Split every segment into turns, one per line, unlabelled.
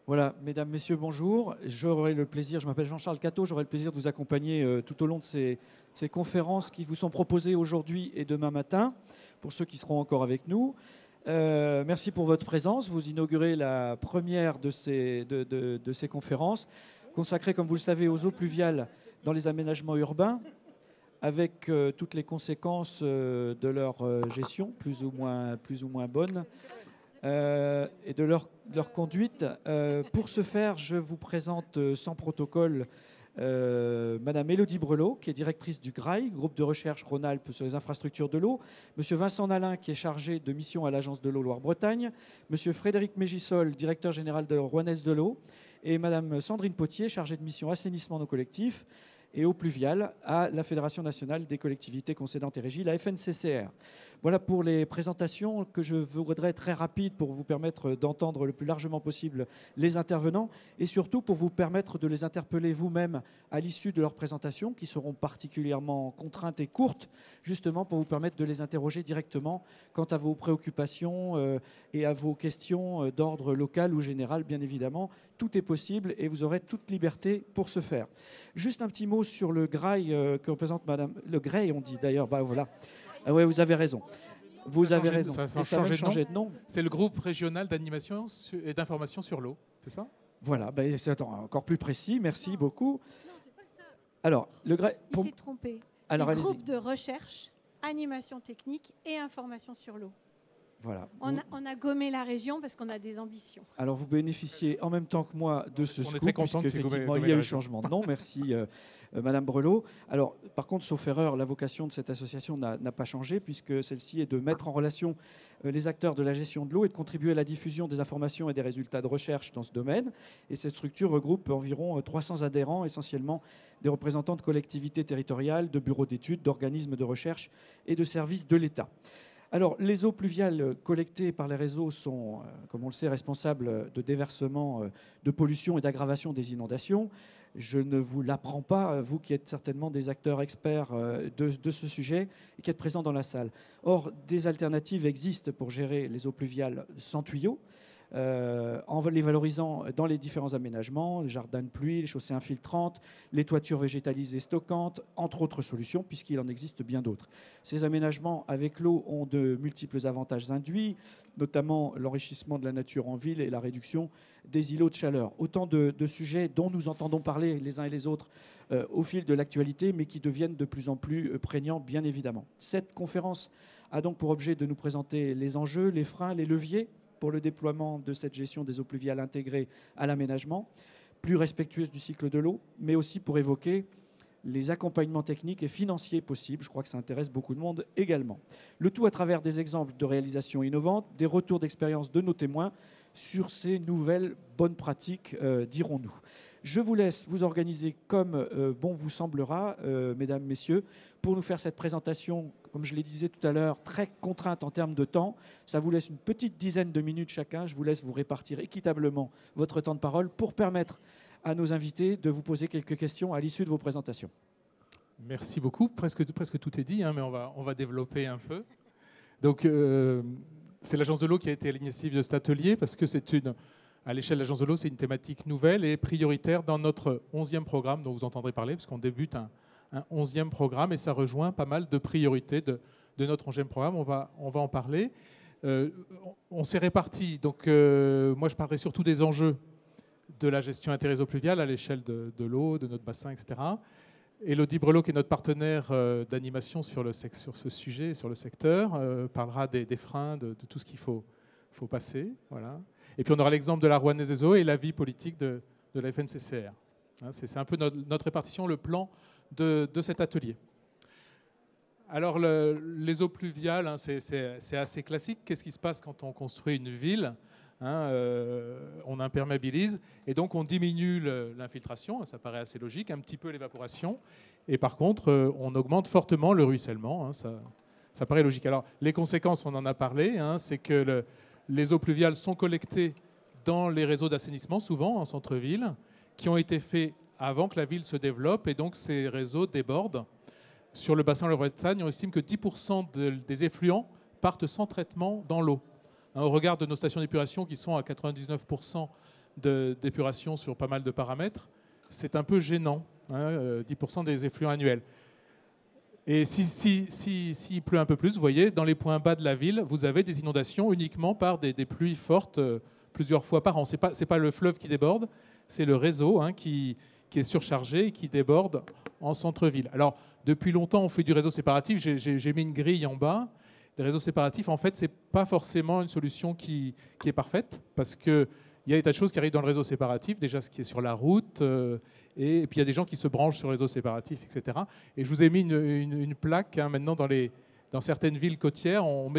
Voilà, mesdames, messieurs, bonjour. J'aurai le plaisir, je m'appelle Jean-Charles Catteau, j'aurai le plaisir de vous accompagner tout au long de ces conférences qui vous sont proposées aujourd'hui et demain matin, pour ceux qui seront encore avec nous. Merci pour votre présence. Vous inaugurez la première de ces conférences, consacrée, comme vous le savez, aux eaux pluviales dans les aménagements urbains, avec toutes les conséquences de leur gestion, plus ou moins bonnes. Et de leur conduite. Pour ce faire, je vous présente sans protocole Madame Élodie Brelot, qui est directrice du GRAI, groupe de recherche Rhône-Alpes sur les infrastructures de l'eau, Monsieur Vincent Nalin, qui est chargé de mission à l'Agence de l'eau Loire-Bretagne, Monsieur Frédéric Mégissol, directeur général de Rouennaise de l'eau, et Madame Sandrine Potier, chargée de mission assainissement non collectif et eau pluviale à la Fédération nationale des collectivités concédantes et régies, la FNCCR. Voilà pour les présentations que je voudrais être très rapide pour vous permettre d'entendre le plus largement possible les intervenants et surtout pour vous permettre de les interpeller vous-même à l'issue de leurs présentations qui seront particulièrement contraintes et courtes, justement pour vous permettre de les interroger directement quant à vos préoccupations et à vos questions d'ordre local ou général, bien évidemment. Tout est possible et vous aurez toute liberté pour ce faire. Juste un petit mot sur le GRAI que représente Madame... Le GRAI, on dit d'ailleurs, bah voilà. Ah ouais, vous avez raison. Vous avez raison.
Ça a changé de nom. C'est le groupe régional d'animation et d'information sur l'eau, c'est ça?
Voilà, ben c'est encore plus précis. Merci beaucoup. Alors, le GRAI...
Il s'est trompé. C'est le groupe de recherche, animation technique et information sur l'eau.
Voilà.
On a gommé la région parce qu'on a des ambitions.
Alors, vous bénéficiez en même temps que moi de ce scoop, puisqu'effectivement, il y a eu changement de nom. Merci, Madame Brelot. Alors, par contre, sauf erreur, la vocation de cette association n'a pas changé, puisque celle-ci est de mettre en relation les acteurs de la gestion de l'eau et de contribuer à la diffusion des informations et des résultats de recherche dans ce domaine. Et cette structure regroupe environ 300 adhérents, essentiellement des représentants de collectivités territoriales, de bureaux d'études, d'organismes de recherche et de services de l'État. Alors, les eaux pluviales collectées par les réseaux sont, comme on le sait, responsables de déversement, de pollution et d'aggravation des inondations. Je ne vous l'apprends pas, vous qui êtes certainement des acteurs experts de ce sujet et qui êtes présents dans la salle. Or, des alternatives existent pour gérer les eaux pluviales sans tuyaux, en les valorisant dans les différents aménagements, les jardins de pluie, les chaussées infiltrantes, les toitures végétalisées stockantes, entre autres solutions, puisqu'il en existe bien d'autres. Ces aménagements avec l'eau ont de multiples avantages induits, notamment l'enrichissement de la nature en ville et la réduction des îlots de chaleur. Autant de sujets dont nous entendons parler les uns et les autres au fil de l'actualité, mais qui deviennent de plus en plus prégnants, bien évidemment. Cette conférence a donc pour objet de nous présenter les enjeux, les freins, les leviers pour le déploiement de cette gestion des eaux pluviales intégrée à l'aménagement, plus respectueuse du cycle de l'eau, mais aussi pour évoquer les accompagnements techniques et financiers possibles. Je crois que ça intéresse beaucoup de monde également. Le tout à travers des exemples de réalisations innovantes, des retours d'expérience de nos témoins sur ces nouvelles bonnes pratiques, dirons-nous. Je vous laisse vous organiser comme bon vous semblera, mesdames, messieurs, pour nous faire cette présentation, comme je le disais tout à l'heure, très contrainte en termes de temps. Ça vous laisse une petite dizaine de minutes chacun. Je vous laisse vous répartir équitablement votre temps de parole pour permettre à nos invités de vous poser quelques questions à l'issue de vos présentations.
Merci beaucoup. Presque tout est dit, hein, mais on va développer un peu. Donc, c'est l'Agence de l'eau qui a été à l'initiative de cet atelier parce que à l'échelle de l'Agence de l'eau, c'est une thématique nouvelle et prioritaire dans notre 11e programme dont vous entendrez parler, parce qu'on débute un 11e programme et ça rejoint pas mal de priorités de notre 11e programme. On va en parler. On s'est répartis. Donc, moi, je parlerai surtout des enjeux de la gestion intégrée eaux pluviales à l'échelle de l'eau, de notre bassin, etc. Élodie Brelot, qui est notre partenaire d'animation sur ce sujet, sur le secteur, parlera des freins, de tout ce qu'il faut passer. Voilà. Et puis on aura l'exemple de la Rouennaise des eaux et l'avis politique de la FNCCR. Hein, c'est un peu notre répartition, le plan de cet atelier. Alors les eaux pluviales, hein, c'est assez classique. Qu'est-ce qui se passe quand on construit une ville? On imperméabilise et donc on diminue l'infiltration, ça paraît assez logique, un petit peu l'évaporation, et par contre on augmente fortement le ruissellement, hein, ça paraît logique. Alors les conséquences, on en a parlé, hein, c'est que les eaux pluviales sont collectées dans les réseaux d'assainissement, souvent en centre-ville, qui ont été faits avant que la ville se développe, et donc ces réseaux débordent. Sur le bassin de la Bretagne, on estime que 10% des effluents partent sans traitement dans l'eau. Au regard de nos stations d'épuration qui sont à 99% d'épuration sur pas mal de paramètres, c'est un peu gênant, 10% des effluents annuels. Et s'il pleut un peu plus, vous voyez, dans les points bas de la ville, vous avez des inondations uniquement par des pluies fortes plusieurs fois par an. Ce n'est pas le fleuve qui déborde, c'est le réseau qui est surchargé et qui déborde en centre-ville. Alors, depuis longtemps, on fait du réseau séparatif. J'ai mis une grille en bas. Les réseaux séparatifs, en fait, ce n'est pas forcément une solution qui est parfaite, parce qu'il y a des tas de choses qui arrivent dans le réseau séparatif, déjà ce qui est sur la route, et puis il y a des gens qui se branchent sur le réseau séparatif, etc. Et je vous ai mis une plaque maintenant dans certaines villes côtières, on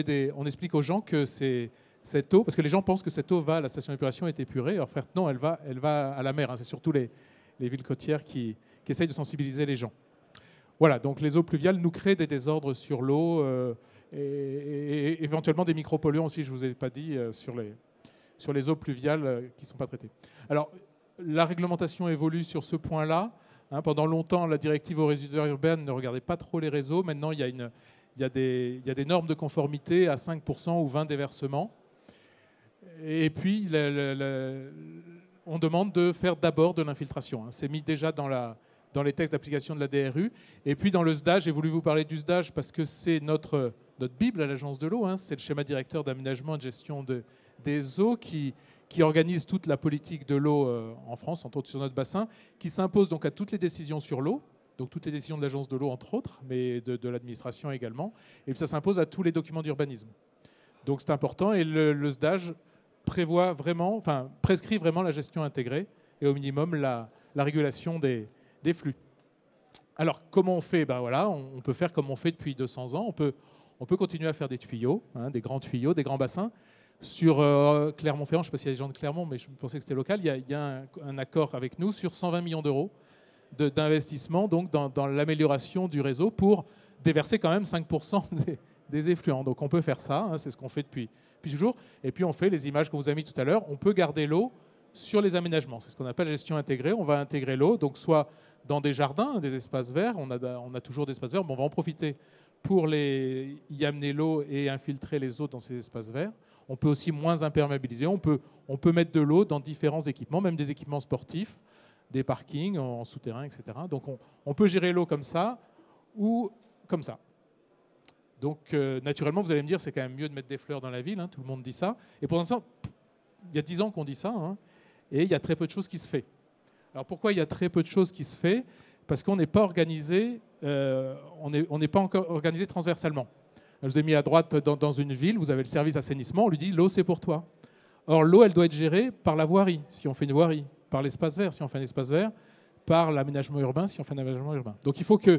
explique aux gens que cette eau, parce que les gens pensent que cette eau va à la station d'épuration et est épurée, en fait non, elle va à la mer. C'est surtout les villes côtières qui essayent de sensibiliser les gens. Voilà, donc les eaux pluviales nous créent des désordres sur l'eau et éventuellement des micropolluants aussi, je ne vous ai pas dit, sur les eaux pluviales qui ne sont pas traitées. Alors, la réglementation évolue sur ce point-là. Pendant longtemps, la directive aux résidus urbains ne regardait pas trop les réseaux. Maintenant, il y a des normes de conformité à 5% ou 20 déversements. Et puis, on demande de faire d'abord de l'infiltration. C'est mis déjà dans les textes d'application de la DRU. Et puis, dans le SDAGE, j'ai voulu vous parler du SDAGE parce que c'est notre Bible à l'Agence de l'eau. C'est le schéma directeur d'aménagement et de gestion des eaux qui organise toute la politique de l'eau en France, entre autres sur notre bassin, qui s'impose donc à toutes les décisions sur l'eau, donc toutes les décisions de l'Agence de l'eau, entre autres, mais de l'administration également. Et puis ça s'impose à tous les documents d'urbanisme. Donc c'est important. Et le SDAGE prescrit vraiment la gestion intégrée et au minimum la régulation des flux. Alors comment on fait ? On peut faire comme on fait depuis 200 ans. On peut continuer à faire des tuyaux, des grands tuyaux, des grands bassins. Sur Clermont-Ferrand, je ne sais pas s'il y a des gens de Clermont, mais je pensais que c'était local, il y a un accord avec nous sur 120 millions d'euros d'investissement donc dans l'amélioration du réseau pour déverser quand même 5% des effluents. Donc on peut faire ça, c'est ce qu'on fait depuis toujours. Et puis on fait les images qu'on vous a mis tout à l'heure. On peut garder l'eau sur les aménagements. C'est ce qu'on appelle gestion intégrée. On va intégrer l'eau, donc soit dans des jardins, des espaces verts. On a toujours des espaces verts, mais on va en profiter pour y amener l'eau et infiltrer les eaux dans ces espaces verts. On peut aussi moins imperméabiliser. On peut mettre de l'eau dans différents équipements, même des équipements sportifs, des parkings en souterrain, etc. Donc on peut gérer l'eau comme ça ou comme ça. Donc naturellement, vous allez me dire, c'est quand même mieux de mettre des fleurs dans la ville. Tout le monde dit ça. Et pour l'instant, il y a 10 ans qu'on dit ça, et il y a très peu de choses qui se font. Alors pourquoi il y a très peu de choses qui se font ? Parce qu'on n'est pas organisé, on n'est pas encore organisé transversalement. Je vous ai mis à droite dans une ville, vous avez le service assainissement, on lui dit l'eau c'est pour toi. Or l'eau elle doit être gérée par la voirie, si on fait une voirie, par l'espace vert, si on fait un espace vert, par l'aménagement urbain, si on fait un aménagement urbain. Donc il faut que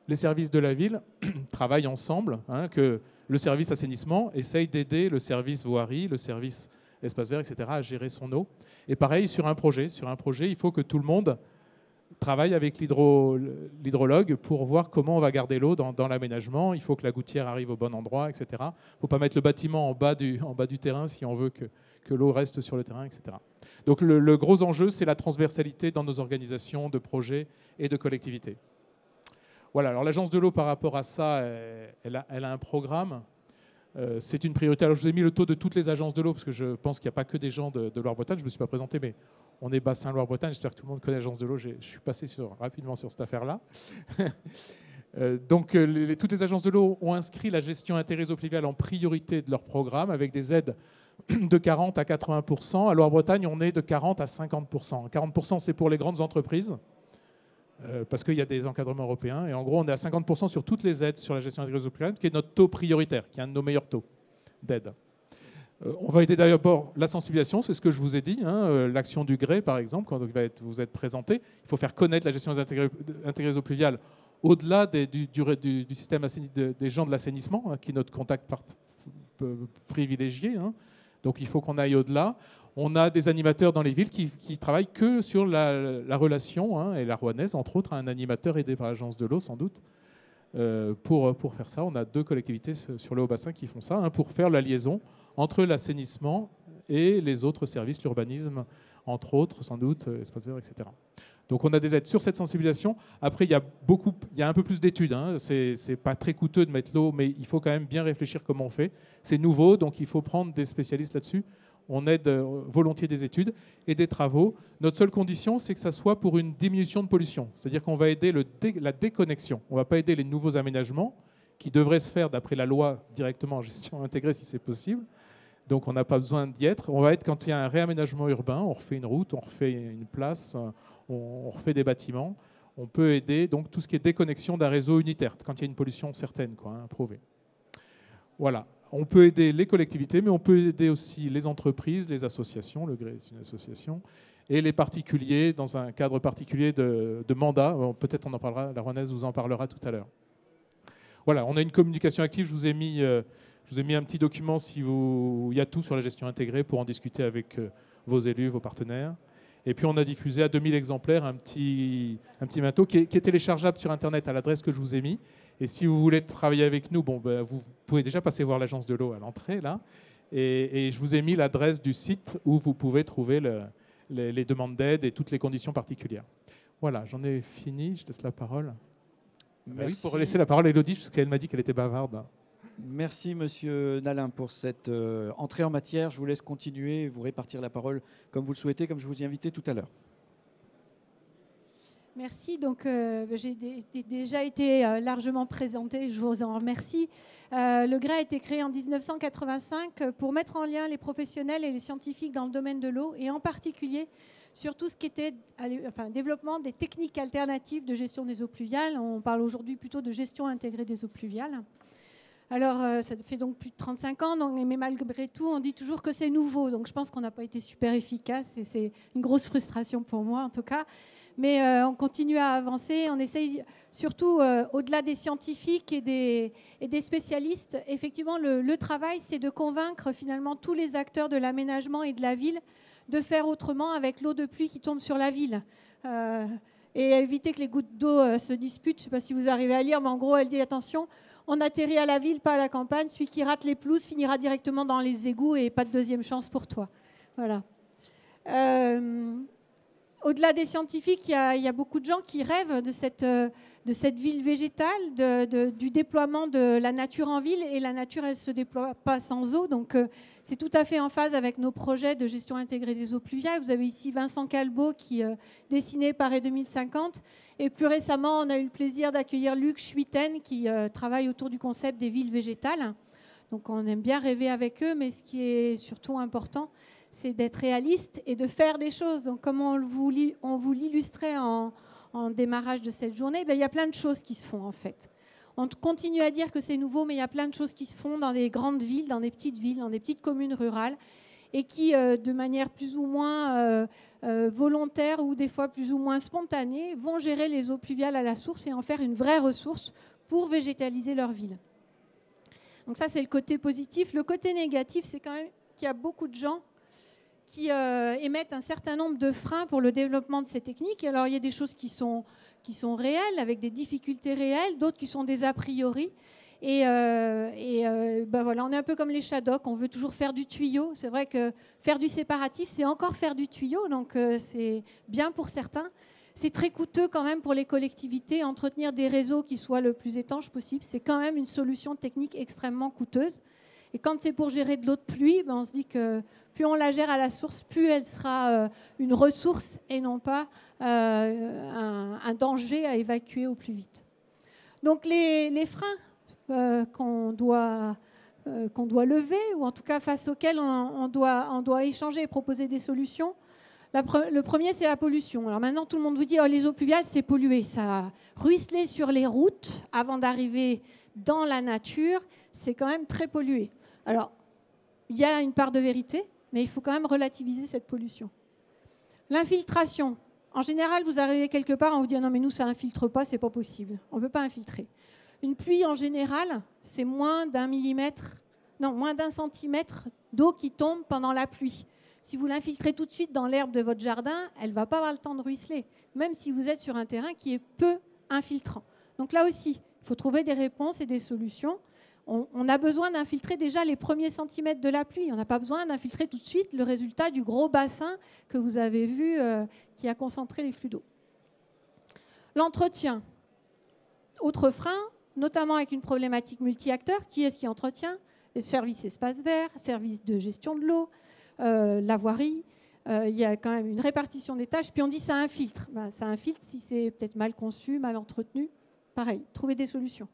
les services de la ville travaillent ensemble, que le service assainissement essaye d'aider le service voirie, le service espace vert, etc. à gérer son eau. Et pareil sur un projet, il faut que tout le monde travaille avec l'hydrologue pour voir comment on va garder l'eau dans l'aménagement. Il faut que la gouttière arrive au bon endroit, etc. Il ne faut pas mettre le bâtiment en bas du terrain si on veut que l'eau reste sur le terrain, etc. Donc le gros enjeu, c'est la transversalité dans nos organisations de projets et de collectivités. Voilà, alors l'Agence de l'eau, par rapport à ça, elle a un programme. C'est une priorité. Alors je vous ai mis le taux de toutes les agences de l'eau, parce que je pense qu'il n'y a pas que des gens de Loire-Bretagne. Je ne me suis pas présenté, mais on est bassin Loire-Bretagne. J'espère que tout le monde connaît l'agence de l'eau. Je suis passé rapidement sur cette affaire-là. Donc toutes les agences de l'eau ont inscrit la gestion inter-réseau pluvial en priorité de leur programme, avec des aides de 40 à 80%. À Loire-Bretagne, on est de 40 à 50%. 40%, c'est pour les grandes entreprises, parce qu'il y a des encadrements européens. Et en gros, on est à 50% sur toutes les aides sur la gestion inter-réseau pluvial, qui est notre taux prioritaire, qui est un de nos meilleurs taux d'aide. On va aider d'abord la sensibilisation, c'est ce que je vous ai dit, l'action du gré, par exemple, quand vous êtes présenté. Il faut faire connaître la gestion inter-réseau pluvial au-delà du système des gens de l'assainissement, qui est notre contact privilégié. Donc il faut qu'on aille au-delà. On a des animateurs dans les villes qui travaillent que sur la relation, et la Rouennaise, entre autres, a un animateur aidé par l'agence de l'eau, sans doute, pour faire ça. On a 2 collectivités sur le Haut-Bassin qui font ça, pour faire la liaison entre l'assainissement et les autres services, l'urbanisme, entre autres, sans doute, espace vert, etc. Donc on a des aides sur cette sensibilisation. Après, il y a un peu plus d'études. C'est pas très coûteux de mettre l'eau, mais il faut quand même bien réfléchir comment on fait. C'est nouveau, donc il faut prendre des spécialistes là-dessus. on aide volontiers des études et des travaux. Notre seule condition, c'est que ça soit pour une diminution de pollution. C'est-à-dire qu'on va aider la déconnexion. On ne va pas aider les nouveaux aménagements qui devraient se faire d'après la loi directement en gestion intégrée si c'est possible. Donc on n'a pas besoin d'y être. On va être quand il y a un réaménagement urbain, on refait une route, on refait une place, on refait des bâtiments. On peut aider donc tout ce qui est déconnexion d'un réseau unitaire, quand il y a une pollution certaine, prouvée. Voilà. On peut aider les collectivités, mais on peut aider aussi les entreprises, les associations, le GRE est une association, et les particuliers dans un cadre particulier de mandat. Peut-être on en parlera, la Renaise vous en parlera tout à l'heure. Voilà, on a une communication active. Je vous ai mis un petit document il y a tout sur la gestion intégrée pour en discuter avec vos élus, vos partenaires. Et puis on a diffusé à 2000 exemplaires un petit manteau qui est téléchargeable sur Internet à l'adresse que je vous ai mis. Et si vous voulez travailler avec nous, vous pouvez déjà passer voir l'agence de l'eau à l'entrée, là. Et je vous ai mis l'adresse du site où vous pouvez trouver les demandes d'aide et toutes les conditions particulières. Voilà, j'en ai fini. Je laisse la parole. Oui, pour laisser la parole à Élodie, parce qu'elle m'a dit qu'elle était bavarde.
Merci, Monsieur Nalin, pour cette entrée en matière. Je vous laisse continuer et vous répartir la parole comme vous le souhaitez, comme je vous ai invité tout à l'heure.
Merci. Donc, j'ai déjà été largement présentée. Je vous en remercie. Le GRE a été créé en 1985 pour mettre en lien les professionnels et les scientifiques dans le domaine de l'eau, et en particulier sur tout ce qui était développement des techniques alternatives de gestion des eaux pluviales. On parle aujourd'hui plutôt de gestion intégrée des eaux pluviales. Alors, ça fait donc plus de 35 ans, mais malgré tout, on dit toujours que c'est nouveau. Donc, je pense qu'on n'a pas été super efficace, et c'est une grosse frustration pour moi, en tout cas. Mais on continue à avancer. On essaye surtout, au-delà des scientifiques et des spécialistes, effectivement, le travail, c'est de convaincre finalement tous les acteurs de l'aménagement et de la ville de faire autrement avec l'eau de pluie qui tombe sur la ville. Et éviter que les gouttes d'eau se disputent. Je ne sais pas si vous arrivez à lire, mais en gros, elle dit attention, on atterrit à la ville, pas à la campagne. Celui qui rate les pelouses finira directement dans les égouts et pas de deuxième chance pour toi. Voilà. Au-delà des scientifiques, il y a beaucoup de gens qui rêvent de cette ville végétale, du déploiement de la nature en ville. Et la nature, elle ne se déploie pas sans eau. Donc, c'est tout à fait en phase avec nos projets de gestion intégrée des eaux pluviales. Vous avez ici Vincent Calbeau qui dessinait Paris 2050. Et plus récemment, on a eu le plaisir d'accueillir Luc Schuiten qui travaille autour du concept des villes végétales. Donc, on aime bien rêver avec eux, mais ce qui est surtout important, c'est d'être réaliste et de faire des choses. Donc, comme on vous l'illustrait en démarrage de cette journée, il y a plein de choses qui se font en fait. On continue à dire que c'est nouveau, mais il y a plein de choses qui se font dans des grandes villes, dans des petites communes rurales, et qui, de manière plus ou moins volontaire ou des fois plus ou moins spontanée, vont gérer les eaux pluviales à la source et en faire une vraie ressource pour végétaliser leur ville. Donc ça, c'est le côté positif. Le côté négatif, c'est quand même qu'il y a beaucoup de gens qui émettent un certain nombre de freins pour le développement de ces techniques. Alors, il y a des choses qui sont réelles, avec des difficultés réelles, d'autres qui sont des a priori. Et voilà, on est un peu comme les Shadocks, on veut toujours faire du tuyau. C'est vrai que faire du séparatif, c'est encore faire du tuyau, donc c'est bien pour certains. C'est très coûteux quand même pour les collectivités. Entretenir des réseaux qui soient le plus étanches possible, c'est quand même une solution technique extrêmement coûteuse. Et quand c'est pour gérer de l'eau de pluie, on se dit que plus on la gère à la source, plus elle sera une ressource et non pas un danger à évacuer au plus vite. Donc les freins qu'on doit lever, ou en tout cas face auxquels on doit échanger et proposer des solutions, le premier, c'est la pollution. Alors maintenant, tout le monde vous dit les eaux pluviales, c'est pollué. Ça ruisselait sur les routes avant d'arriver dans la nature, c'est quand même très pollué. Alors, il y a une part de vérité, mais il faut quand même relativiser cette pollution. L'infiltration. En général, vous arrivez quelque part, on vous dit non, mais nous, ça infiltre pas, c'est pas possible. On ne peut pas infiltrer. Une pluie, en général, c'est moins d'un centimètre d'eau qui tombe pendant la pluie. Si vous l'infiltrez tout de suite dans l'herbe de votre jardin, elle ne va pas avoir le temps de ruisseler, même si vous êtes sur un terrain qui est peu infiltrant. Donc là aussi, il faut trouver des réponses et des solutions. On a besoin d'infiltrer déjà les premiers centimètres de la pluie. On n'a pas besoin d'infiltrer tout de suite le résultat du gros bassin que vous avez vu qui a concentré les flux d'eau. L'entretien. Autre frein, notamment avec une problématique multi-acteurs. Qui est-ce qui entretient? Les services espaces verts, services de gestion de l'eau. la voirie. Il y a quand même une répartition des tâches. Puis on dit ça infiltre. Ben, ça infiltre si c'est peut-être mal conçu, mal entretenu. Pareil, trouver des solutions.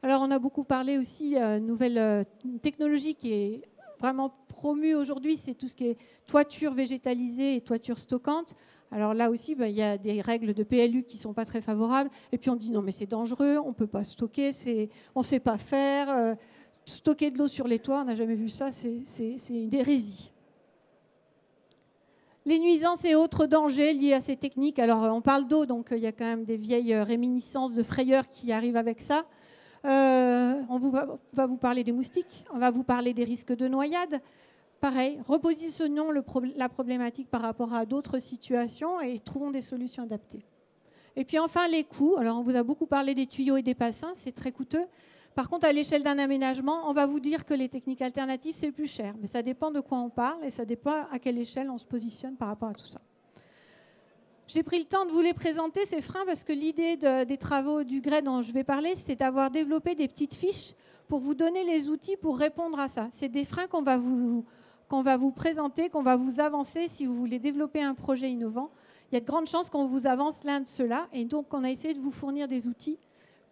Alors on a beaucoup parlé aussi nouvelle technologie qui est vraiment promue aujourd'hui, c'est tout ce qui est toiture végétalisée et toiture stockante. Alors là aussi, il y a des règles de PLU qui ne sont pas très favorables. Et puis on dit non mais c'est dangereux, on ne peut pas stocker, on ne sait pas faire. Stocker de l'eau sur les toits, on n'a jamais vu ça, c'est une hérésie. Les nuisances et autres dangers liés à ces techniques. Alors on parle d'eau, donc il y a quand même des vieilles réminiscences de frayeurs qui arrivent avec ça. On va vous parler des moustiques, on va vous parler des risques de noyade. Pareil, repositionnons la problématique par rapport à d'autres situations et trouvons des solutions adaptées. Et puis enfin, les coûts. Alors, on vous a beaucoup parlé des tuyaux et des bassins, c'est très coûteux. Par contre, à l'échelle d'un aménagement, on va vous dire que les techniques alternatives, c'est plus cher. Mais ça dépend de quoi on parle et ça dépend à quelle échelle on se positionne par rapport à tout ça. J'ai pris le temps de vous les présenter, ces freins, parce que l'idée des travaux du GRES dont je vais parler, c'est d'avoir développé des petites fiches pour vous donner les outils pour répondre à ça. C'est des freins qu'on va vous présenter, qu'on va vous avancer si vous voulez développer un projet innovant. Il y a de grandes chances qu'on vous avance l'un de ceux-là. Et donc, on a essayé de vous fournir des outils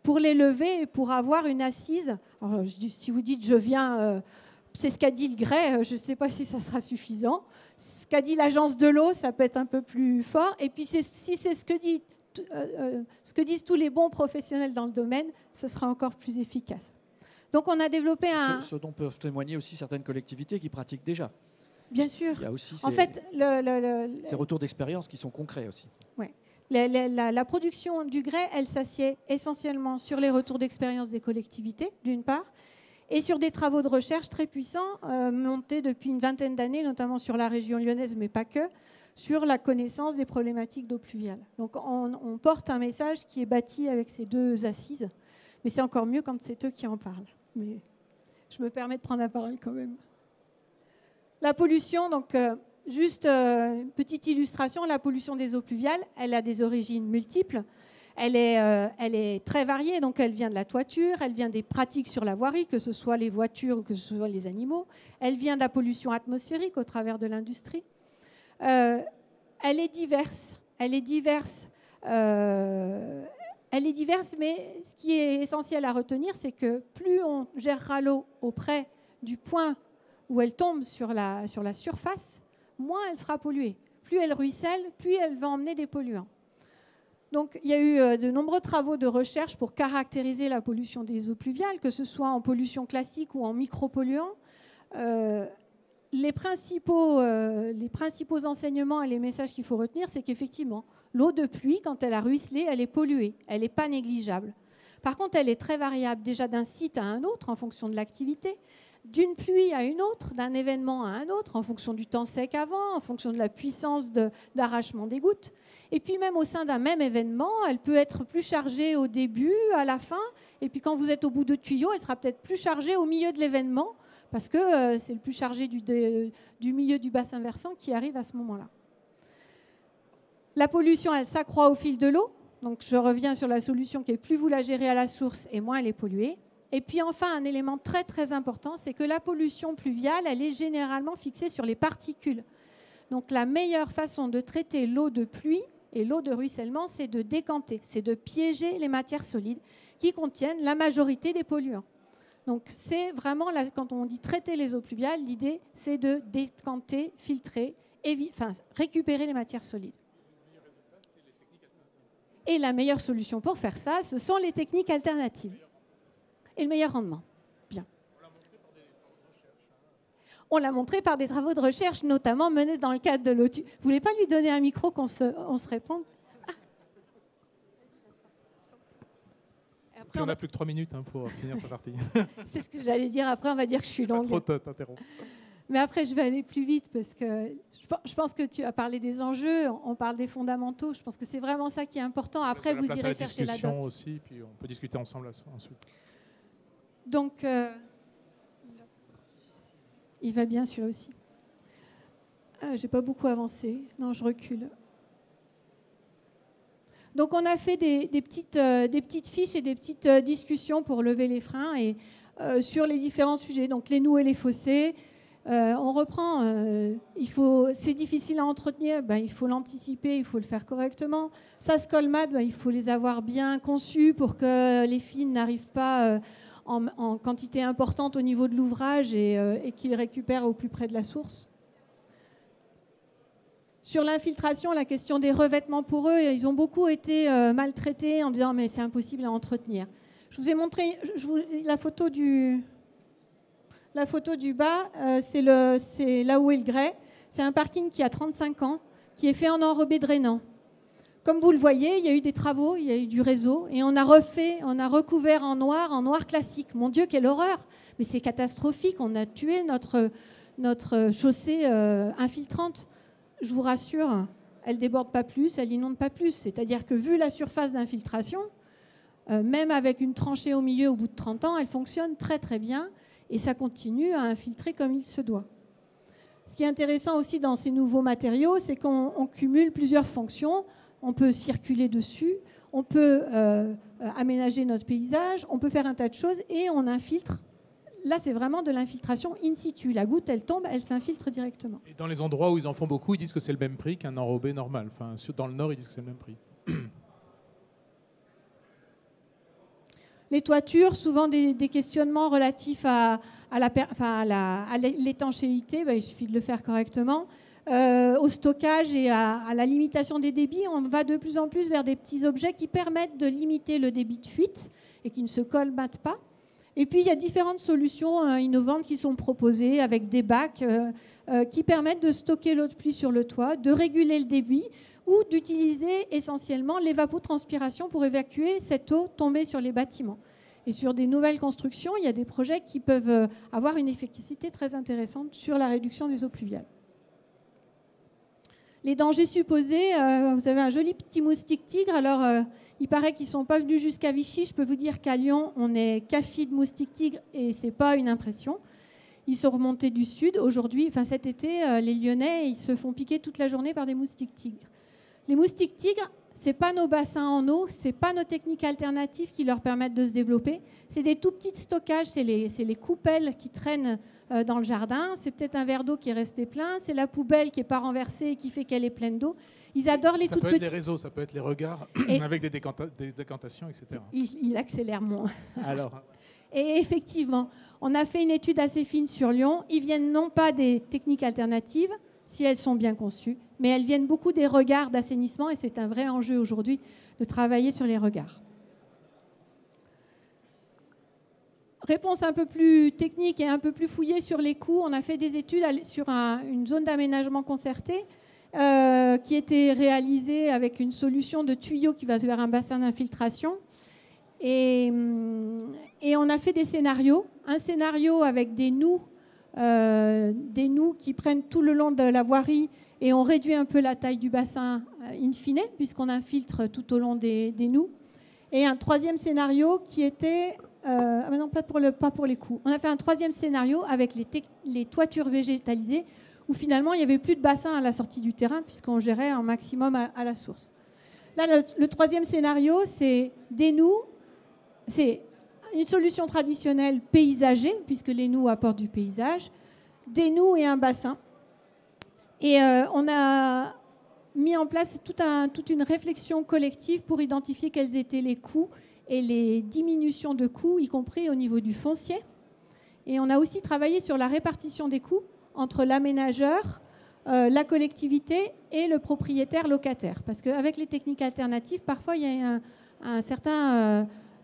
pour les lever et pour avoir une assise. Alors, si vous dites « je viens », c'est ce qu'a dit le GRES, je ne sais pas si ça sera suffisant. Ce qu'a dit l'agence de l'eau, ça peut être un peu plus fort. Et puis, si c'est ce que disent tous les bons professionnels dans le domaine, ce sera encore plus efficace. Donc, on a développé
ce dont peuvent témoigner aussi certaines collectivités qui pratiquent déjà.
Bien sûr.
Il y a aussi
ces
retours d'expérience qui sont concrets aussi.
Oui. La production du GRES, elle s'assied essentiellement sur les retours d'expérience des collectivités, d'une part, et sur des travaux de recherche très puissants montés depuis une vingtaine d'années, notamment sur la région lyonnaise, mais pas que, sur la connaissance des problématiques d'eau pluviale. Donc on porte un message qui est bâti avec ces deux assises, mais c'est encore mieux quand c'est eux qui en parlent. Mais je me permets de prendre la parole quand même. La pollution, donc juste une petite illustration, la pollution des eaux pluviales, elle a des origines multiples. Elle est très variée, donc elle vient de la toiture, elle vient des pratiques sur la voirie, que ce soit les voitures ou que ce soit les animaux. Elle vient de la pollution atmosphérique au travers de l'industrie. Elle est diverse. Elle est diverse, mais ce qui est essentiel à retenir, c'est que plus on gérera l'eau auprès du point où elle tombe sur la surface, moins elle sera polluée. Plus elle ruisselle, plus elle va emmener des polluants. Donc, il y a eu de nombreux travaux de recherche pour caractériser la pollution des eaux pluviales, que ce soit en pollution classique ou en micropolluants. Les principaux enseignements et les messages qu'il faut retenir, c'est qu'effectivement, l'eau de pluie, quand elle a ruisselé, elle est polluée. Elle n'est pas négligeable. Par contre, elle est très variable, déjà d'un site à un autre, en fonction de l'activité, d'une pluie à une autre, d'un événement à un autre, en fonction du temps sec avant, en fonction de la puissance d'arrachement des gouttes. Et puis même au sein d'un même événement, elle peut être plus chargée au début, à la fin, et puis quand vous êtes au bout de tuyau, elle sera peut-être plus chargée au milieu de l'événement, parce que c'est le plus chargé du milieu du bassin versant qui arrive à ce moment-là. La pollution, elle s'accroît au fil de l'eau. Donc je reviens sur la solution qui est plus vous la gérez à la source et moins elle est polluée. Et puis enfin, un élément très très important, c'est que la pollution pluviale, elle est généralement fixée sur les particules. Donc la meilleure façon de traiter l'eau de pluie et l'eau de ruissellement, c'est de décanter, c'est de piéger les matières solides qui contiennent la majorité des polluants. Donc c'est vraiment, quand on dit traiter les eaux pluviales, l'idée c'est de décanter, filtrer, récupérer les matières solides. Et la meilleure solution pour faire ça, ce sont les techniques alternatives. Et le meilleur rendement. Bien. On l'a montré par des travaux de recherche, notamment menés dans le cadre de l'OTU. Vous ne voulez pas lui donner un micro qu'on se réponde?
Après, on n'a plus que 3 minutes pour finir ta partie.
C'est ce que j'allais dire. Après, on va dire que je suis longue.
Trop t'interromps.
Mais après, je vais aller plus vite parce que je pense que tu as parlé des enjeux, on parle des fondamentaux. Je pense que c'est vraiment ça qui est important. Après, vous irez chercher la doc.
Aussi, puis on peut discuter ensemble ensuite.
Donc, il va bien celui-là aussi. J'ai pas beaucoup avancé. Non, je recule. Donc, on a fait des petites fiches et des petites discussions pour lever les freins et sur les différents sujets. Donc, les noues et les fossés, On reprend, c'est difficile à entretenir, il faut l'anticiper, il faut le faire correctement. Ça se colmate, il faut les avoir bien conçus pour que les fils n'arrivent pas en quantité importante au niveau de l'ouvrage et qu'ils récupèrent au plus près de la source. Sur l'infiltration, la question des revêtements poreux, ils ont beaucoup été maltraités en disant mais c'est impossible à entretenir. Je vous ai montré la photo du bas, c'est là où est le grès. C'est un parking qui a 35 ans, qui est fait en enrobé drainant. Comme vous le voyez, il y a eu des travaux, il y a eu du réseau, et on a recouvert en noir classique. Mon Dieu, quelle horreur! Mais c'est catastrophique, on a tué notre chaussée infiltrante. Je vous rassure, elle ne déborde pas plus, elle n'inonde pas plus. C'est-à-dire que vu la surface d'infiltration, même avec une tranchée au milieu au bout de 30 ans, elle fonctionne très très bien et ça continue à infiltrer comme il se doit. Ce qui est intéressant aussi dans ces nouveaux matériaux, c'est qu'on cumule plusieurs fonctions. On peut circuler dessus, on peut aménager notre paysage, on peut faire un tas de choses et on infiltre. Là, c'est vraiment de l'infiltration in situ. La goutte, elle tombe, elle s'infiltre directement.
Et dans les endroits où ils en font beaucoup, ils disent que c'est le même prix qu'un enrobé normal. Enfin, dans le Nord, ils disent que c'est le même prix.
Les toitures, souvent des questionnements relatifs à l'étanchéité, il suffit de le faire correctement. Au stockage et à la limitation des débits, on va de plus en plus vers des petits objets qui permettent de limiter le débit de fuite et qui ne se colmatent pas. Et puis, il y a différentes solutions innovantes qui sont proposées avec des bacs qui permettent de stocker l'eau de pluie sur le toit, de réguler le débit ou d'utiliser essentiellement l'évapotranspiration pour évacuer cette eau tombée sur les bâtiments. Et sur des nouvelles constructions, il y a des projets qui peuvent avoir une efficacité très intéressante sur la réduction des eaux pluviales. Les dangers supposés, vous avez un joli petit moustique tigre. Alors, il paraît qu'ils ne sont pas venus jusqu'à Vichy. Je peux vous dire qu'à Lyon, on est café de moustique tigre et ce n'est pas une impression. Ils sont remontés du sud. Aujourd'hui, cet été, les Lyonnais, ils se font piquer toute la journée par des moustiques tigres. Les moustiques tigres, ce n'est pas nos bassins en eau, ce n'est pas nos techniques alternatives qui leur permettent de se développer. C'est des tout petits stockages, c'est les coupelles qui traînent dans le jardin. C'est peut-être un verre d'eau qui est resté plein, c'est la poubelle qui n'est pas renversée et qui fait qu'elle est pleine d'eau. Ils adorent les toutes petites. Ça peut
être les réseaux, ça peut être les regards avec des décantations, etc.
Il accélère moins.
Alors.
Et effectivement, on a fait une étude assez fine sur Lyon. Ils viennent non pas des techniques alternatives, si elles sont bien conçues, mais elles viennent beaucoup des regards d'assainissement et c'est un vrai enjeu aujourd'hui de travailler sur les regards. Réponse un peu plus technique et un peu plus fouillée sur les coûts. On a fait des études sur une zone d'aménagement concerté qui était réalisée avec une solution de tuyau qui va vers un bassin d'infiltration. Et on a fait des scénarios. Un scénario avec des noeuds qui prennent tout le long de la voirie et on réduit un peu la taille du bassin in fine, puisqu'on infiltre tout au long des noeuds. Et un troisième scénario qui était... non, pas pour les coûts. On a fait un troisième scénario avec les toitures végétalisées, où finalement, il n'y avait plus de bassin à la sortie du terrain, puisqu'on gérait un maximum à la source. Là, le troisième scénario, c'est des noeuds. C'est une solution traditionnelle paysagée, puisque les noeuds apportent du paysage, des noeuds et un bassin. Et on a mis en place toute une réflexion collective pour identifier quels étaient les coûts et les diminutions de coûts, y compris au niveau du foncier. Et on a aussi travaillé sur la répartition des coûts entre l'aménageur, la collectivité et le propriétaire locataire. Parce qu'avec les techniques alternatives, parfois, il y a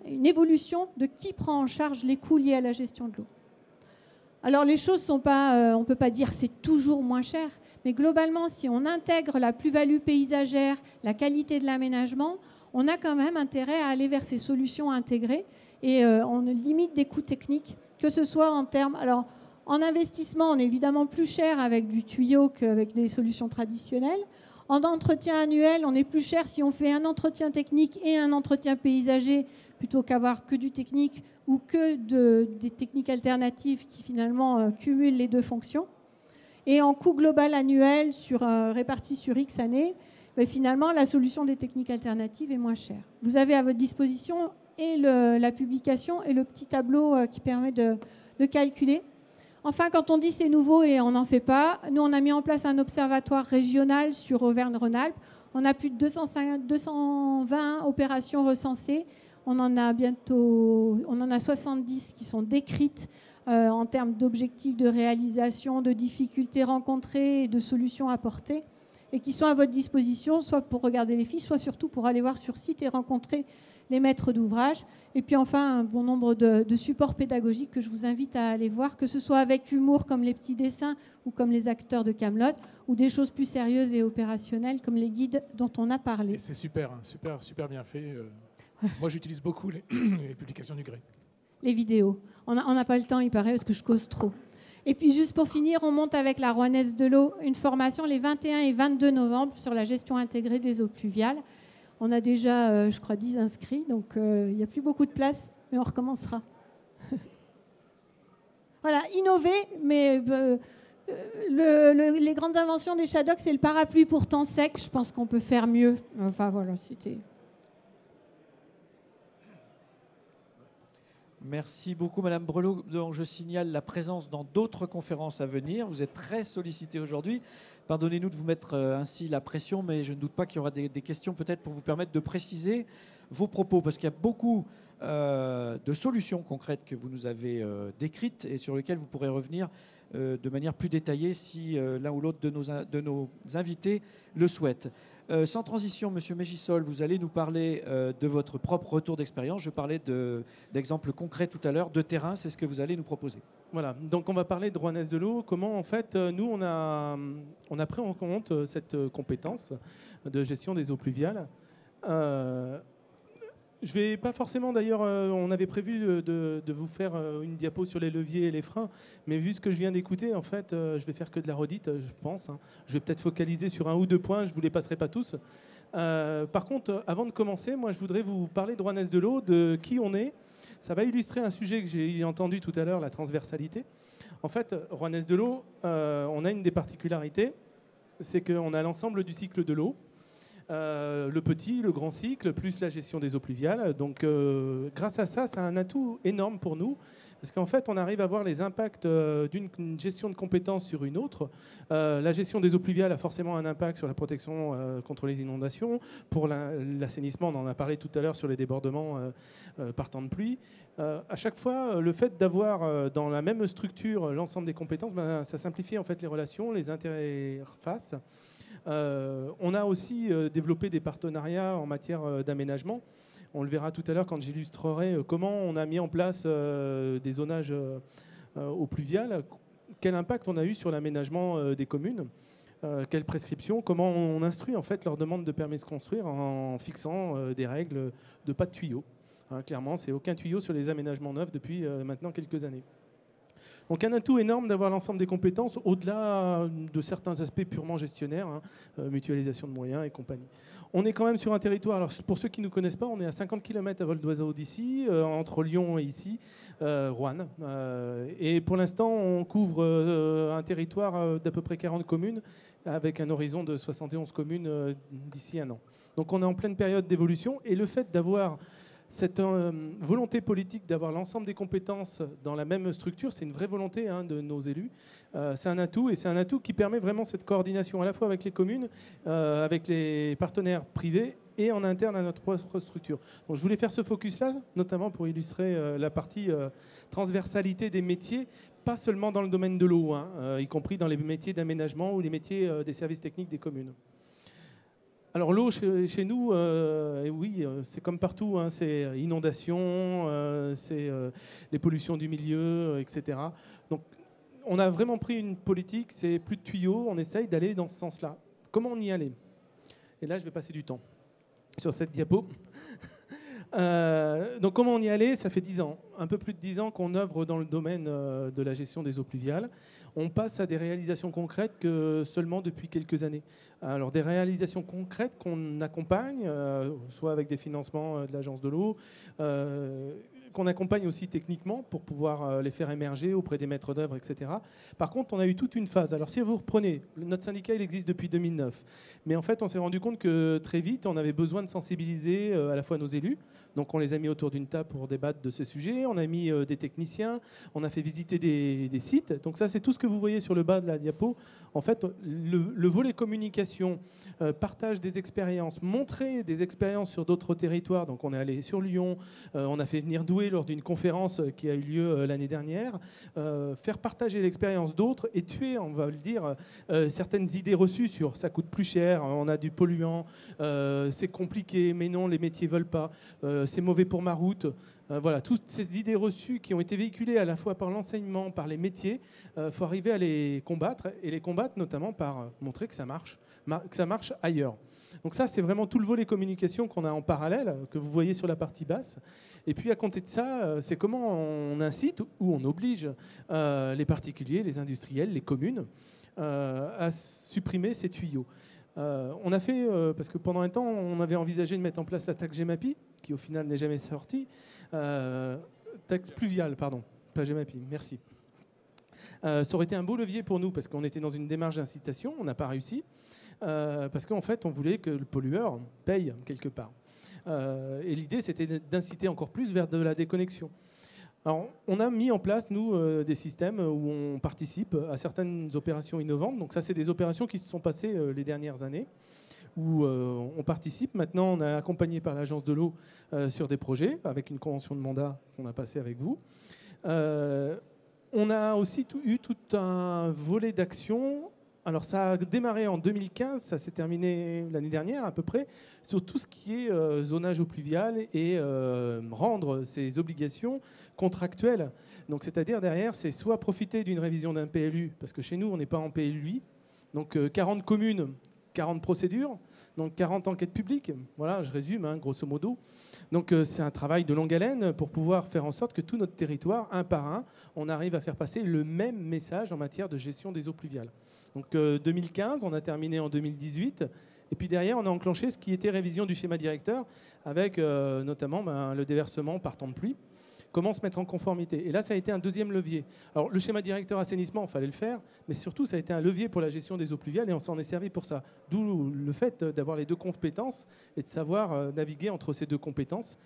une évolution de qui prend en charge les coûts liés à la gestion de l'eau. Alors les choses sont pas, on ne peut pas dire c'est toujours moins cher, mais globalement, si on intègre la plus-value paysagère, la qualité de l'aménagement, on a quand même intérêt à aller vers ces solutions intégrées et on limite des coûts techniques, que ce soit en termes... Alors, en investissement, on est évidemment plus cher avec du tuyau qu'avec des solutions traditionnelles. En entretien annuel, on est plus cher si on fait un entretien technique et un entretien paysager plutôt qu'avoir que du technique ou que des techniques alternatives qui finalement cumulent les deux fonctions. Et en coût global annuel réparti sur X années, finalement, la solution des techniques alternatives est moins chère. Vous avez à votre disposition et la publication et le petit tableau qui permet de calculer. Enfin, quand on dit c'est nouveau et on n'en fait pas, nous, on a mis en place un observatoire régional sur Auvergne-Rhône-Alpes. On a plus de 220 opérations recensées. On en a 70 qui sont décrites en termes d'objectifs de réalisation, de difficultés rencontrées et de solutions apportées, et qui sont à votre disposition, soit pour regarder les fiches, soit surtout pour aller voir sur site et rencontrer les maîtres d'ouvrage. Et puis enfin, un bon nombre de supports pédagogiques que je vous invite à aller voir, que ce soit avec humour comme les petits dessins ou comme les acteurs de Kaamelott, ou des choses plus sérieuses et opérationnelles comme les guides dont on a parlé.
Et c'est super, hein, super bien fait. Moi, j'utilise beaucoup les publications du Gré.
Les vidéos. On n'a pas le temps, il paraît, parce que je cause trop. Et puis juste pour finir, on monte avec la Rouennaise de l'eau une formation les 21 et 22 novembre sur la gestion intégrée des eaux pluviales. On a déjà, je crois, 10 inscrits, donc il n'y a plus beaucoup de place, mais on recommencera. Voilà, innover, mais les grandes inventions des Shadocks, c'est le parapluie pour temps sec. Je pense qu'on peut faire mieux. Enfin voilà, c'était...
Merci beaucoup, Madame Brelot, dont je signale la présence dans d'autres conférences à venir. Vous êtes très sollicitée aujourd'hui. Pardonnez-nous de vous mettre ainsi la pression, mais je ne doute pas qu'il y aura des questions peut-être pour vous permettre de préciser vos propos, parce qu'il y a beaucoup de solutions concrètes que vous nous avez décrites et sur lesquelles vous pourrez revenir de manière plus détaillée si l'un ou l'autre de nos invités le souhaite. Sans transition, Monsieur Mégisol, vous allez nous parler de votre propre retour d'expérience. Je parlais d'exemples concrets tout à l'heure, de terrain, c'est ce que vous allez nous proposer.
Voilà, donc on va parler de Rouennaise de l'eau. Comment en fait, nous, on a pris en compte cette compétence de gestion des eaux pluviales. Je vais pas forcément, d'ailleurs, on avait prévu de vous faire une diapo sur les leviers et les freins, mais vu ce que je viens d'écouter, en fait, je vais faire que de la redite, je pense. Hein. Je vais peut-être focaliser sur un ou deux points, je vous les passerai pas tous. Par contre, avant de commencer, moi, je voudrais vous parler de Rouennaise de l'eau, de qui on est. Ça va illustrer un sujet que j'ai entendu tout à l'heure, la transversalité. En fait, Rouennaise de l'eau, on a une des particularités, c'est qu'on a l'ensemble du cycle de l'eau. Le petit, le grand cycle, plus la gestion des eaux pluviales. Donc, grâce à ça, c'est un atout énorme pour nous, parce qu'en fait, on arrive à voir les impacts d'une gestion de compétences sur une autre. La gestion des eaux pluviales a forcément un impact sur la protection contre les inondations. Pour l'assainissement, on en a parlé tout à l'heure sur les débordements par temps de pluie. À chaque fois, le fait d'avoir dans la même structure l'ensemble des compétences, ça simplifie en fait les relations, les interfaces. On a aussi développé des partenariats en matière d'aménagement. On le verra tout à l'heure quand j'illustrerai comment on a mis en place des zonages eaux pluviales, quel impact on a eu sur l'aménagement des communes, quelles prescriptions, comment on instruit en fait leur demande de permis de construire en fixant des règles de pas de tuyaux. Hein, clairement, c'est aucun tuyau sur les aménagements neufs depuis maintenant quelques années. Donc un atout énorme d'avoir l'ensemble des compétences au-delà de certains aspects purement gestionnaires, hein, mutualisation de moyens et compagnie. On est quand même sur un territoire, alors pour ceux qui ne nous connaissent pas, on est à 50 km à vol d'oiseau d'ici, entre Lyon et ici, Roanne. Et pour l'instant, on couvre un territoire d'à peu près 40 communes, avec un horizon de 71 communes d'ici un an. Donc on est en pleine période d'évolution, et le fait d'avoir cette volonté politique d'avoir l'ensemble des compétences dans la même structure, c'est une vraie volonté de nos élus. C'est un atout, et c'est un atout qui permet vraiment cette coordination à la fois avec les communes, avec les partenaires privés et en interne à notre propre structure. Donc je voulais faire ce focus-là, notamment pour illustrer la partie transversalité des métiers, pas seulement dans le domaine de l'eau, y compris dans les métiers d'aménagement ou les métiers des services techniques des communes. Alors l'eau chez nous, oui, c'est comme partout, hein, c'est inondation, c'est les pollutions du milieu, etc. Donc on a vraiment pris une politique, c'est plus de tuyaux, on essaye d'aller dans ce sens-là. Comment on y allait? Et là, je vais passer du temps sur cette diapo. Donc comment on y allait? Ça fait 10 ans, un peu plus de 10 ans qu'on œuvre dans le domaine de la gestion des eaux pluviales. On passe à des réalisations concrètes que seulement depuis quelques années. Alors des réalisations concrètes qu'on accompagne, soit avec des financements de l'Agence de l'eau, qu'on accompagne aussi techniquement pour pouvoir les faire émerger auprès des maîtres d'œuvre, etc. Par contre, on a eu toute une phase. Alors, si vous reprenez, notre syndicat, il existe depuis 2009. Mais en fait, on s'est rendu compte que très vite, on avait besoin de sensibiliser à la fois nos élus. Donc, on les a mis autour d'une table pour débattre de ce sujet. On a mis des techniciens. On a fait visiter des sites. Donc, ça, c'est tout ce que vous voyez sur le bas de la diapo. En fait, le volet communication, partage des expériences, montrer des expériences sur d'autres territoires. Donc, on est allé sur Lyon. On a fait venir Douai lors d'une conférence qui a eu lieu l'année dernière. Faire partager l'expérience d'autres et tuer, on va le dire, certaines idées reçues sur ça coûte plus cher, on a du polluant, c'est compliqué, mais non, les métiers ne veulent pas, c'est mauvais pour ma route. Voilà, toutes ces idées reçues qui ont été véhiculées à la fois par l'enseignement, par les métiers, faut arriver à les combattre, et les combattre notamment par montrer que ça marche ailleurs. Donc ça, c'est vraiment tout le volet communication qu'on a en parallèle, que vous voyez sur la partie basse. Et puis à côté de ça, c'est comment on incite ou on oblige les particuliers, les industriels, les communes à supprimer ces tuyaux. On a fait, parce que pendant un temps, on avait envisagé de mettre en place la taxe Gemapi, qui au final n'est jamais sortie. Taxe pluviale, pardon, pas Gemapi, merci. Ça aurait été un beau levier pour nous, parce qu'on était dans une démarche d'incitation, on n'a pas réussi. Parce qu'en fait, on voulait que le pollueur paye quelque part. Et l'idée, c'était d'inciter encore plus vers de la déconnexion. Alors, on a mis en place, nous, des systèmes où on participe à certaines opérations innovantes. Donc ça, c'est des opérations qui se sont passées les dernières années, où on participe. Maintenant, on est accompagné par l'Agence de l'eau sur des projets, avec une convention de mandat qu'on a passée avec vous. On a aussi eu tout un volet d'action. Alors ça a démarré en 2015, ça s'est terminé l'année dernière à peu près, sur tout ce qui est zonage eau pluviale et rendre ces obligations contractuelles. Donc c'est-à-dire derrière, c'est soit profiter d'une révision d'un PLU, parce que chez nous on n'est pas en PLUI, donc 40 communes, 40 procédures, donc 40 enquêtes publiques, voilà, je résume, hein, grosso modo. Donc c'est un travail de longue haleine pour pouvoir faire en sorte que tout notre territoire, un par un, on arrive à faire passer le même message en matière de gestion des eaux pluviales. Donc 2015, on a terminé en 2018, et puis derrière on a enclenché ce qui était révision du schéma directeur, avec notamment le déversement par temps de pluie. Comment se mettre en conformité. Et là, ça a été un deuxième levier. Alors, le schéma directeur assainissement, il fallait le faire, mais surtout, ça a été un levier pour la gestion des eaux pluviales et on s'en est servi pour ça. D'où le fait d'avoir les deux compétences et de savoir naviguer entre ces deux compétences.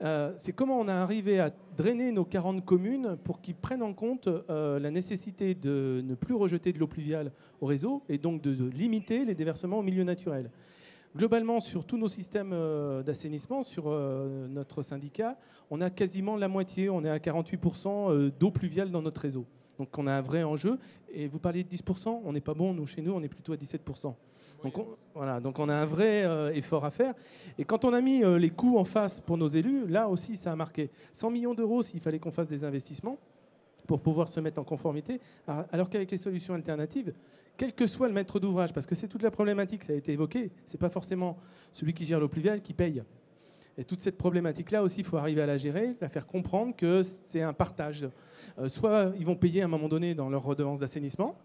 C'est comment on a arrivé à drainer nos 40 communes pour qu'ils prennent en compte la nécessité de ne plus rejeter de l'eau pluviale au réseau et donc de limiter les déversements au milieu naturel. Globalement, sur tous nos systèmes d'assainissement, sur notre syndicat, on a quasiment la moitié, on est à 48% d'eau pluviale dans notre réseau. Donc on a un vrai enjeu. Et vous parliez de 10%, on n'est pas bon, nous, chez nous, on est plutôt à 17%. Donc on a un vrai effort à faire. Et quand on a mis les coûts en face pour nos élus, là aussi, ça a marqué 100 millions d'euros s'il fallait qu'on fasse des investissements pour pouvoir se mettre en conformité, alors qu'avec les solutions alternatives, quel que soit le maître d'ouvrage, parce que c'est toute la problématique, ça a été évoqué, c'est pas forcément celui qui gère l'eau pluviale qui paye. Et toute cette problématique-là aussi, il faut arriver à la gérer, la faire comprendre que c'est un partage. Soit ils vont payer à un moment donné dans leur redevance d'assainissement,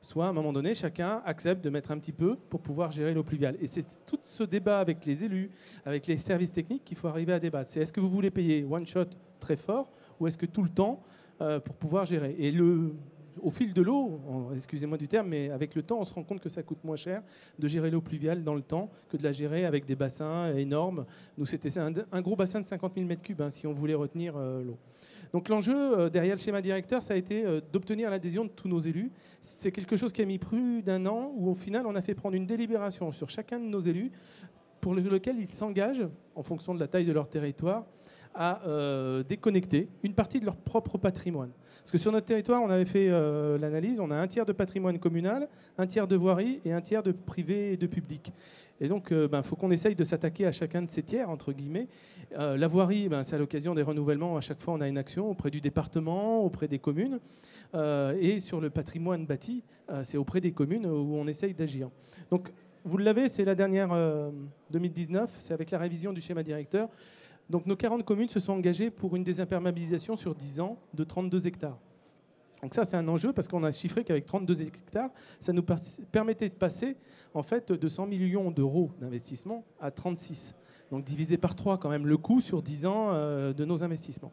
soit à un moment donné, chacun accepte de mettre un petit peu pour pouvoir gérer l'eau pluviale. Et c'est tout ce débat avec les élus, avec les services techniques qu'il faut arriver à débattre. C'est est-ce que vous voulez payer one shot très fort ou est-ce que tout le temps pour pouvoir gérer. Et au fil de l'eau, excusez-moi du terme, mais avec le temps, on se rend compte que ça coûte moins cher de gérer l'eau pluviale dans le temps que de la gérer avec des bassins énormes. Nous, c'était un gros bassin de 50 000 m3 hein, si on voulait retenir l'eau. Donc l'enjeu derrière le schéma directeur, ça a été d'obtenir l'adhésion de tous nos élus. C'est quelque chose qui a mis plus d'un an, où au final, on a fait prendre une délibération sur chacun de nos élus pour lequel ils s'engagent, en fonction de la taille de leur territoire, à déconnecter une partie de leur propre patrimoine. Parce que sur notre territoire, on avait fait l'analyse, on a un tiers de patrimoine communal, un tiers de voirie et un tiers de privé et de public. Et donc, faut qu'on essaye de s'attaquer à chacun de ces tiers, entre guillemets. La voirie, c'est à l'occasion des renouvellements. À chaque fois, on a une action auprès du département, auprès des communes. Et sur le patrimoine bâti, c'est auprès des communes où on essaye d'agir. Donc, vous l'avez, c'est la dernière 2019, c'est avec la révision du schéma directeur. Donc nos 40 communes se sont engagées pour une désimperméabilisation sur 10 ans de 32 hectares. Donc ça, c'est un enjeu parce qu'on a chiffré qu'avec 32 hectares, ça nous permettait de passer en fait de 100 millions d'euros d'investissement à 36. Donc divisé par 3 quand même le coût sur 10 ans de nos investissements.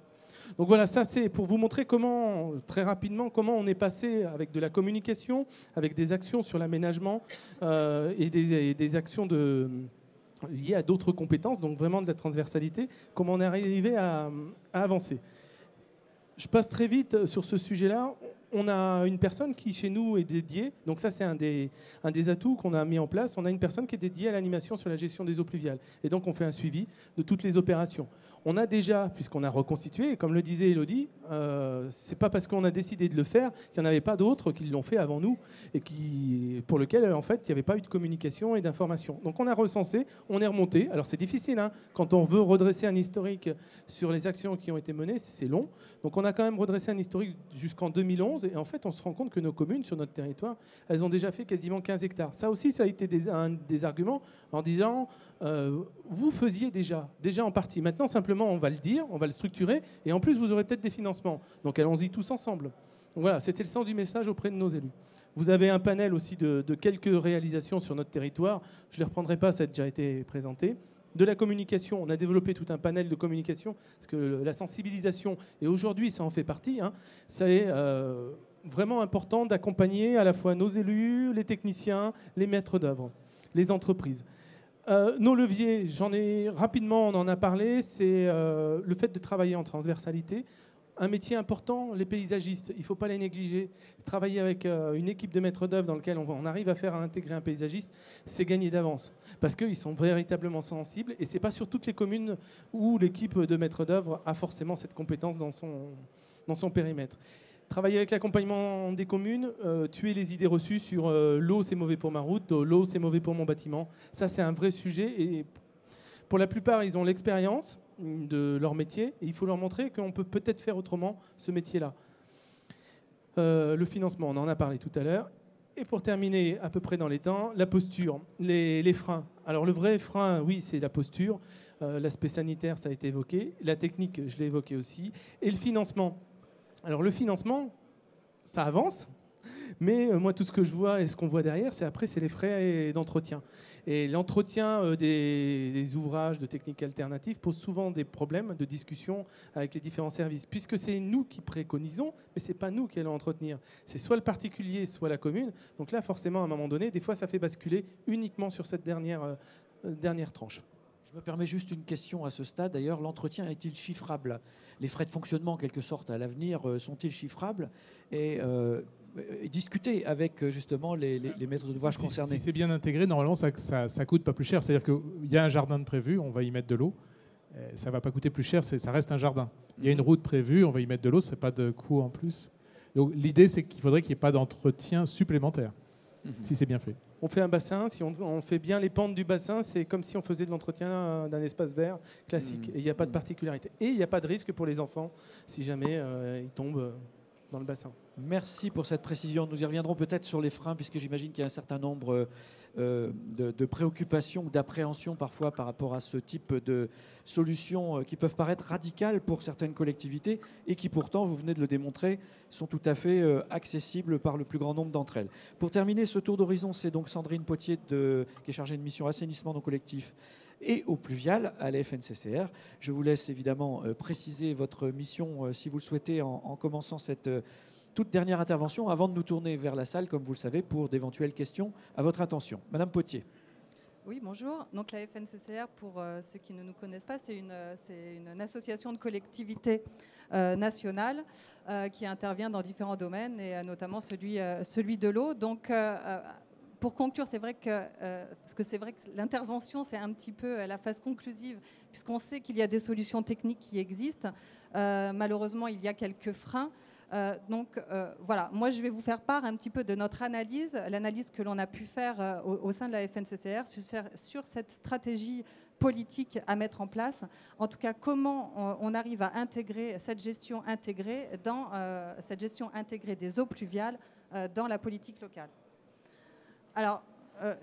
Donc voilà, ça c'est pour vous montrer comment, très rapidement, comment on est passé avec de la communication, avec des actions sur l'aménagement et des actions liées à d'autres compétences, donc vraiment de la transversalité, comment on est arrivé à avancer. Je passe très vite sur ce sujet-là. On a une personne qui, chez nous, est dédiée. Donc ça, c'est un des atouts qu'on a mis en place. On a une personne qui est dédiée à l'animation sur la gestion des eaux pluviales. Et donc, on fait un suivi de toutes les opérations. On a déjà, puisqu'on a reconstitué, et comme le disait Élodie, c'est pas parce qu'on a décidé de le faire qu'il n'y en avait pas d'autres qui l'ont fait avant nous et pour lesquels, en fait, il n'y avait pas eu de communication et d'information. Donc, on a recensé, on est remonté. Alors, c'est difficile, hein, quand on veut redresser un historique sur les actions qui ont été menées, c'est long. Donc, on a quand même redressé un historique jusqu'en 2011. Et en fait, on se rend compte que nos communes, sur notre territoire, elles ont déjà fait quasiment 15 hectares. Ça aussi, ça a été un des arguments en disant, vous faisiez déjà en partie. Maintenant, simplement, on va le dire, on va le structurer, et en plus, vous aurez peut-être des financements. Donc, allons-y tous ensemble. Donc voilà, c'était le sens du message auprès de nos élus. Vous avez un panel aussi de quelques réalisations sur notre territoire. Je ne les reprendrai pas, ça a déjà été présenté. De la communication, on a développé tout un panel de communication, parce que la sensibilisation, et aujourd'hui ça en fait partie, hein, ça est vraiment important d'accompagner à la fois nos élus, les techniciens, les maîtres d'œuvre, les entreprises. Nos leviers, rapidement on en a parlé, c'est le fait de travailler en transversalité. Un métier important, les paysagistes, il ne faut pas les négliger. Travailler avec une équipe de maîtres d'œuvre dans laquelle on arrive à faire intégrer un paysagiste, c'est gagner d'avance. Parce qu'ils sont véritablement sensibles et ce n'est pas sur toutes les communes où l'équipe de maîtres d'œuvre a forcément cette compétence dans son périmètre. Travailler avec l'accompagnement des communes, tuer les idées reçues sur l'eau c'est mauvais pour ma route, l'eau c'est mauvais pour mon bâtiment. Ça c'est un vrai sujet et pour la plupart ils ont l'expérience de leur métier et il faut leur montrer qu'on peut peut-être faire autrement ce métier-là. Le financement, on en a parlé tout à l'heure. Et pour terminer à peu près dans les temps, la posture, les freins. Alors le vrai frein, oui, c'est la posture. L'aspect sanitaire, ça a été évoqué. La technique, je l'ai évoqué aussi. Et le financement. Alors le financement, ça avance. Mais moi, tout ce que je vois et ce qu'on voit derrière, c'est les frais d'entretien. Et l'entretien des ouvrages de techniques alternatives pose souvent des problèmes de discussion avec les différents services, puisque c'est nous qui préconisons, mais ce n'est pas nous qui allons entretenir. C'est soit le particulier, soit la commune. Donc là, forcément, à un moment donné, des fois, ça fait basculer uniquement sur cette dernière tranche.
Je me permets juste une question à ce stade. D'ailleurs, l'entretien est-il chiffrable? Les frais de fonctionnement, en quelque sorte, à l'avenir, sont-ils chiffrables et discuter avec justement les maîtres d'ouvrage concernés?
Si c'est bien intégré, normalement, ça coûte pas plus cher. C'est-à-dire qu'il y a un jardin de prévu, on va y mettre de l'eau. Ça va pas coûter plus cher, ça reste un jardin. Il y a une route prévue, on va y mettre de l'eau, c'est pas de coût en plus. Donc l'idée, c'est qu'il faudrait qu'il n'y ait pas d'entretien supplémentaire, si c'est bien fait.
On fait un bassin, si on fait bien les pentes du bassin, c'est comme si on faisait de l'entretien d'un espace vert classique. Et il n'y a pas de particularité. Et il n'y a pas de risque pour les enfants si jamais ils tombent dans le bassin.
Merci pour cette précision. Nous y reviendrons peut-être sur les freins, puisque j'imagine qu'il y a un certain nombre de préoccupations ou d'appréhensions parfois par rapport à ce type de solutions qui peuvent paraître radicales pour certaines collectivités et qui pourtant, vous venez de le démontrer, sont tout à fait accessibles par le plus grand nombre d'entre elles. Pour terminer ce tour d'horizon, c'est donc Sandrine Potier qui est chargée de mission assainissement non collectif et eau pluviale à la FNCCR. Je vous laisse évidemment préciser votre mission si vous le souhaitez en commençant cette toute dernière intervention avant de nous tourner vers la salle, comme vous le savez, pour d'éventuelles questions à votre attention. Madame Potier.
Oui, bonjour. Donc la FNCCR, pour ceux qui ne nous connaissent pas, c'est une association de collectivités nationales qui intervient dans différents domaines, et notamment celui de l'eau. Donc, pour conclure, c'est vrai que l'intervention, c'est un petit peu la phase conclusive, puisqu'on sait qu'il y a des solutions techniques qui existent. Malheureusement, il y a quelques freins. Voilà, moi je vais vous faire part un petit peu de notre analyse, l'analyse que l'on a pu faire au sein de la FNCCR sur cette stratégie politique à mettre en place. En tout cas, comment on arrive à intégrer cette gestion intégrée des eaux pluviales dans la politique locale. Alors,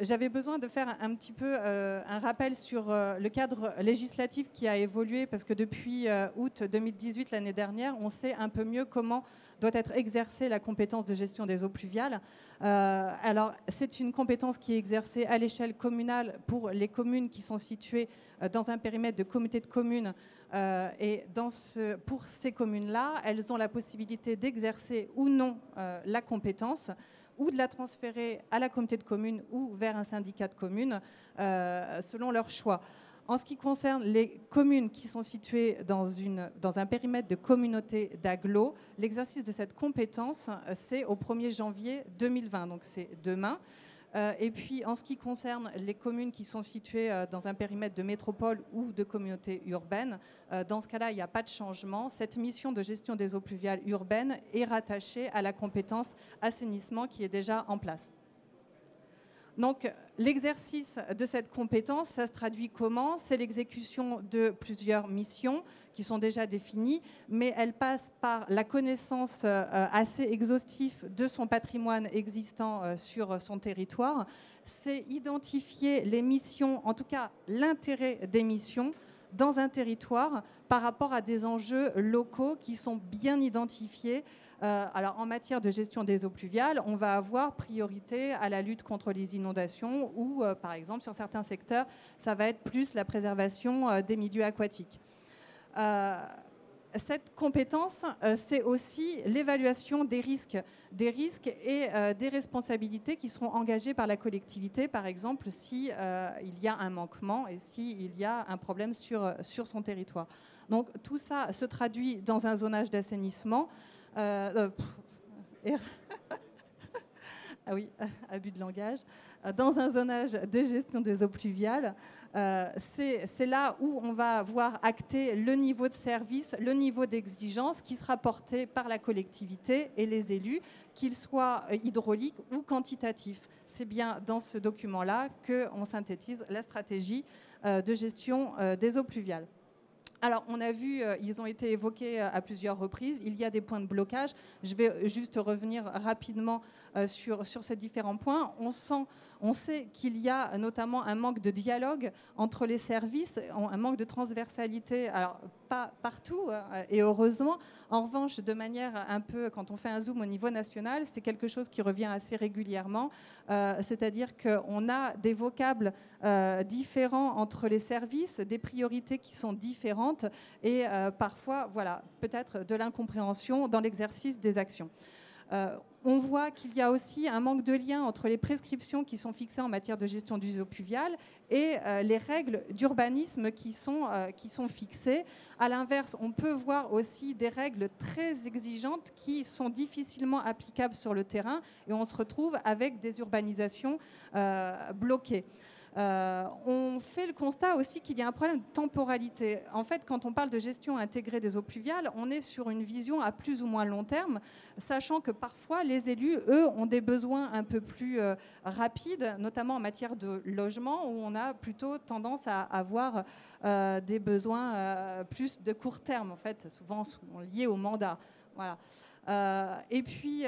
j'avais besoin de faire un petit peu un rappel sur le cadre législatif qui a évolué, parce que depuis août 2018, l'année dernière, on sait un peu mieux comment doit être exercée la compétence de gestion des eaux pluviales. Alors, c'est une compétence qui est exercée à l'échelle communale pour les communes qui sont situées dans un périmètre de communauté de communes Et pour ces communes-là, elles ont la possibilité d'exercer ou non la compétence, ou de la transférer à la communauté de communes ou vers un syndicat de communes, selon leur choix. En ce qui concerne les communes qui sont situées dans un périmètre de communauté d'agglo, l'exercice de cette compétence, c'est au 1er janvier 2020, donc c'est demain. Et puis, en ce qui concerne les communes qui sont situées dans un périmètre de métropole ou de communauté urbaine, dans ce cas-là, il n'y a pas de changement. Cette mission de gestion des eaux pluviales urbaines est rattachée à la compétence assainissement qui est déjà en place. Donc, l'exercice de cette compétence, ça se traduit comment? C'est l'exécution de plusieurs missions qui sont déjà définies, mais elle passe par la connaissance assez exhaustive de son patrimoine existant sur son territoire. C'est identifier les missions, en tout cas l'intérêt des missions, dans un territoire par rapport à des enjeux locaux qui sont bien identifiés. Alors, en matière de gestion des eaux pluviales, on va avoir priorité à la lutte contre les inondations ou, par exemple, sur certains secteurs, ça va être plus la préservation des milieux aquatiques. Cette compétence, c'est aussi l'évaluation des risques et des responsabilités qui seront engagées par la collectivité, par exemple, s'il y a un manquement et s'il y a un problème sur son territoire. Donc, tout ça se traduit dans un zonage d'assainissement. Ah oui, abus de langage. Dans un zonage de gestion des eaux pluviales, c'est là où on va voir acter le niveau de service, le niveau d'exigence qui sera porté par la collectivité et les élus, qu'il soit hydraulique ou quantitatif. C'est bien dans ce document-là qu'on synthétise la stratégie de gestion des eaux pluviales. Alors, on a vu, ils ont été évoqués à plusieurs reprises. Il y a des points de blocage. Je vais juste revenir rapidement sur ces différents points. On sait qu'il y a notamment un manque de dialogue entre les services, un manque de transversalité. Alors, pas partout, et heureusement. En revanche, de manière un peu, quand on fait un zoom au niveau national, c'est quelque chose qui revient assez régulièrement. C'est-à-dire qu'on a des vocables différents entre les services, des priorités qui sont différentes et parfois, voilà, peut-être de l'incompréhension dans l'exercice des actions. On voit qu'il y a aussi un manque de lien entre les prescriptions qui sont fixées en matière de gestion des eaux pluviales et les règles d'urbanisme qui sont fixées. À l'inverse, on peut voir aussi des règles très exigeantes qui sont difficilement applicables sur le terrain et on se retrouve avec des urbanisations bloquées. On fait le constat aussi qu'il y a un problème de temporalité. En fait, quand on parle de gestion intégrée des eaux pluviales, on est sur une vision à plus ou moins long terme, sachant que parfois les élus, eux, ont des besoins un peu plus rapides, notamment en matière de logement, où on a plutôt tendance à avoir des besoins plus de court terme, en fait, souvent liés au mandat. Voilà. Et puis,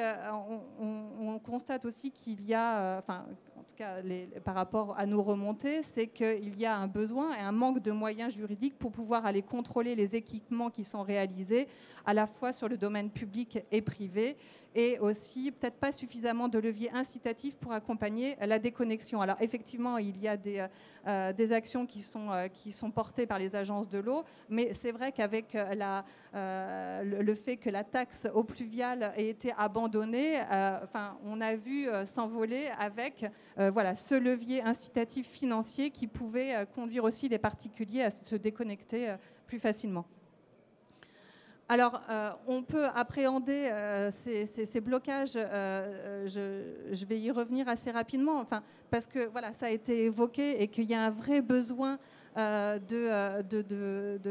on constate aussi qu'il y a, en tout cas par rapport à nos remontées, c'est qu'il y a un besoin et un manque de moyens juridiques pour pouvoir aller contrôler les équipements qui sont réalisés à la fois sur le domaine public et privé, et aussi peut-être pas suffisamment de leviers incitatifs pour accompagner la déconnexion. Alors effectivement, il y a des actions qui sont portées par les agences de l'eau, mais c'est vrai qu'avec le fait que la taxe eau pluviale ait été abandonnée, on a vu s'envoler avec voilà, ce levier incitatif financier qui pouvait conduire aussi les particuliers à se déconnecter plus facilement. Alors, on peut appréhender ces blocages, je vais y revenir assez rapidement, parce que voilà, ça a été évoqué et qu'il y a un vrai besoin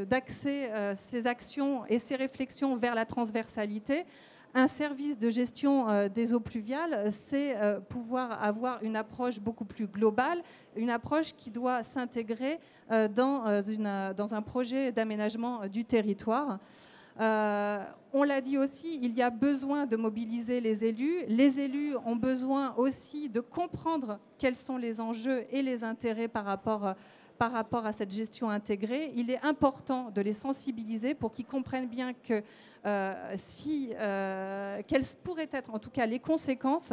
d'axer ces actions et ces réflexions vers la transversalité. Un service de gestion des eaux pluviales, c'est pouvoir avoir une approche beaucoup plus globale, une approche qui doit s'intégrer dans un projet d'aménagement du territoire. On l'a dit aussi, il y a besoin de mobiliser les élus. Les élus ont besoin aussi de comprendre quels sont les enjeux et les intérêts par rapport à cette gestion intégrée. Il est important de les sensibiliser pour qu'ils comprennent bien que quelles pourraient être en tout cas les conséquences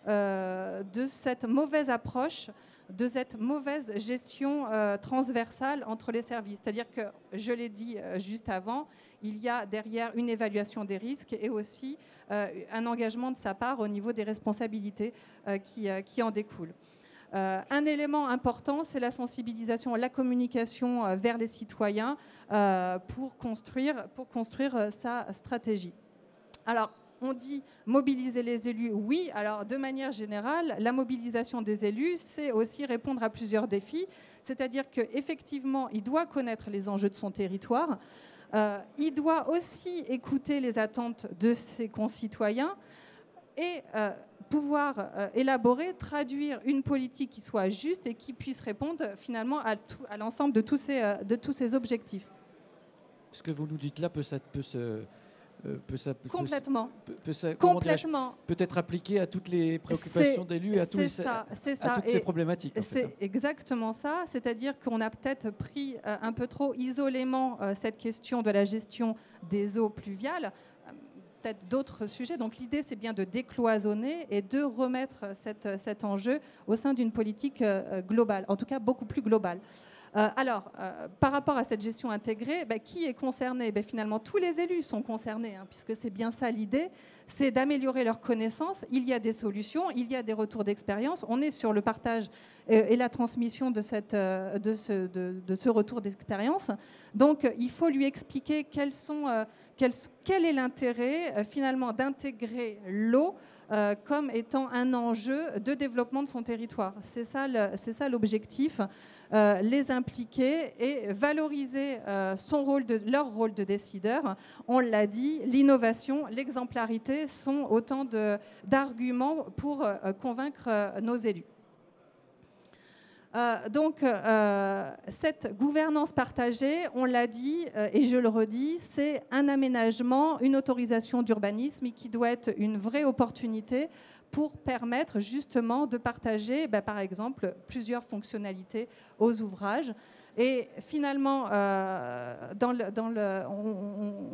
de cette mauvaise approche de cette mauvaise gestion transversale entre les services. C'est-à-dire que, je l'ai dit juste avant, il y a derrière une évaluation des risques et aussi un engagement de sa part au niveau des responsabilités qui en découlent. Un élément important, c'est la sensibilisation, la communication vers les citoyens pour construire sa stratégie. Alors, on dit mobiliser les élus, oui. Alors, de manière générale, la mobilisation des élus, c'est aussi répondre à plusieurs défis. C'est-à-dire qu'effectivement, il doit connaître les enjeux de son territoire. Il doit aussi écouter les attentes de ses concitoyens et pouvoir élaborer, traduire une politique qui soit juste et qui puisse répondre finalement à l'ensemble de tous ces objectifs.
Ce que vous nous dites là peut être appliqué à toutes les préoccupations d'élus, à toutes ces problématiques.
C'est exactement ça. C'est-à-dire qu'on a peut-être pris un peu trop isolément cette question de la gestion des eaux pluviales, peut-être d'autres sujets. Donc l'idée, c'est bien de décloisonner et de remettre cet enjeu au sein d'une politique globale, en tout cas beaucoup plus globale. Par rapport à cette gestion intégrée, qui est concerné ? Finalement, tous les élus sont concernés, puisque c'est bien ça l'idée, c'est d'améliorer leurs connaissances. Il y a des solutions, il y a des retours d'expérience. On est sur le partage et la transmission de ce retour d'expérience. Donc, il faut lui expliquer quel est l'intérêt, finalement, d'intégrer l'eau comme étant un enjeu de développement de son territoire. C'est ça l'objectif. Les impliquer et valoriser leur rôle de décideur. On l'a dit, l'innovation, l'exemplarité sont autant d'arguments pour convaincre nos élus. Cette gouvernance partagée, on l'a dit et je le redis, c'est un aménagement, une autorisation d'urbanisme qui doit être une vraie opportunité pour permettre justement de partager, par exemple, plusieurs fonctionnalités aux ouvrages. Et finalement, on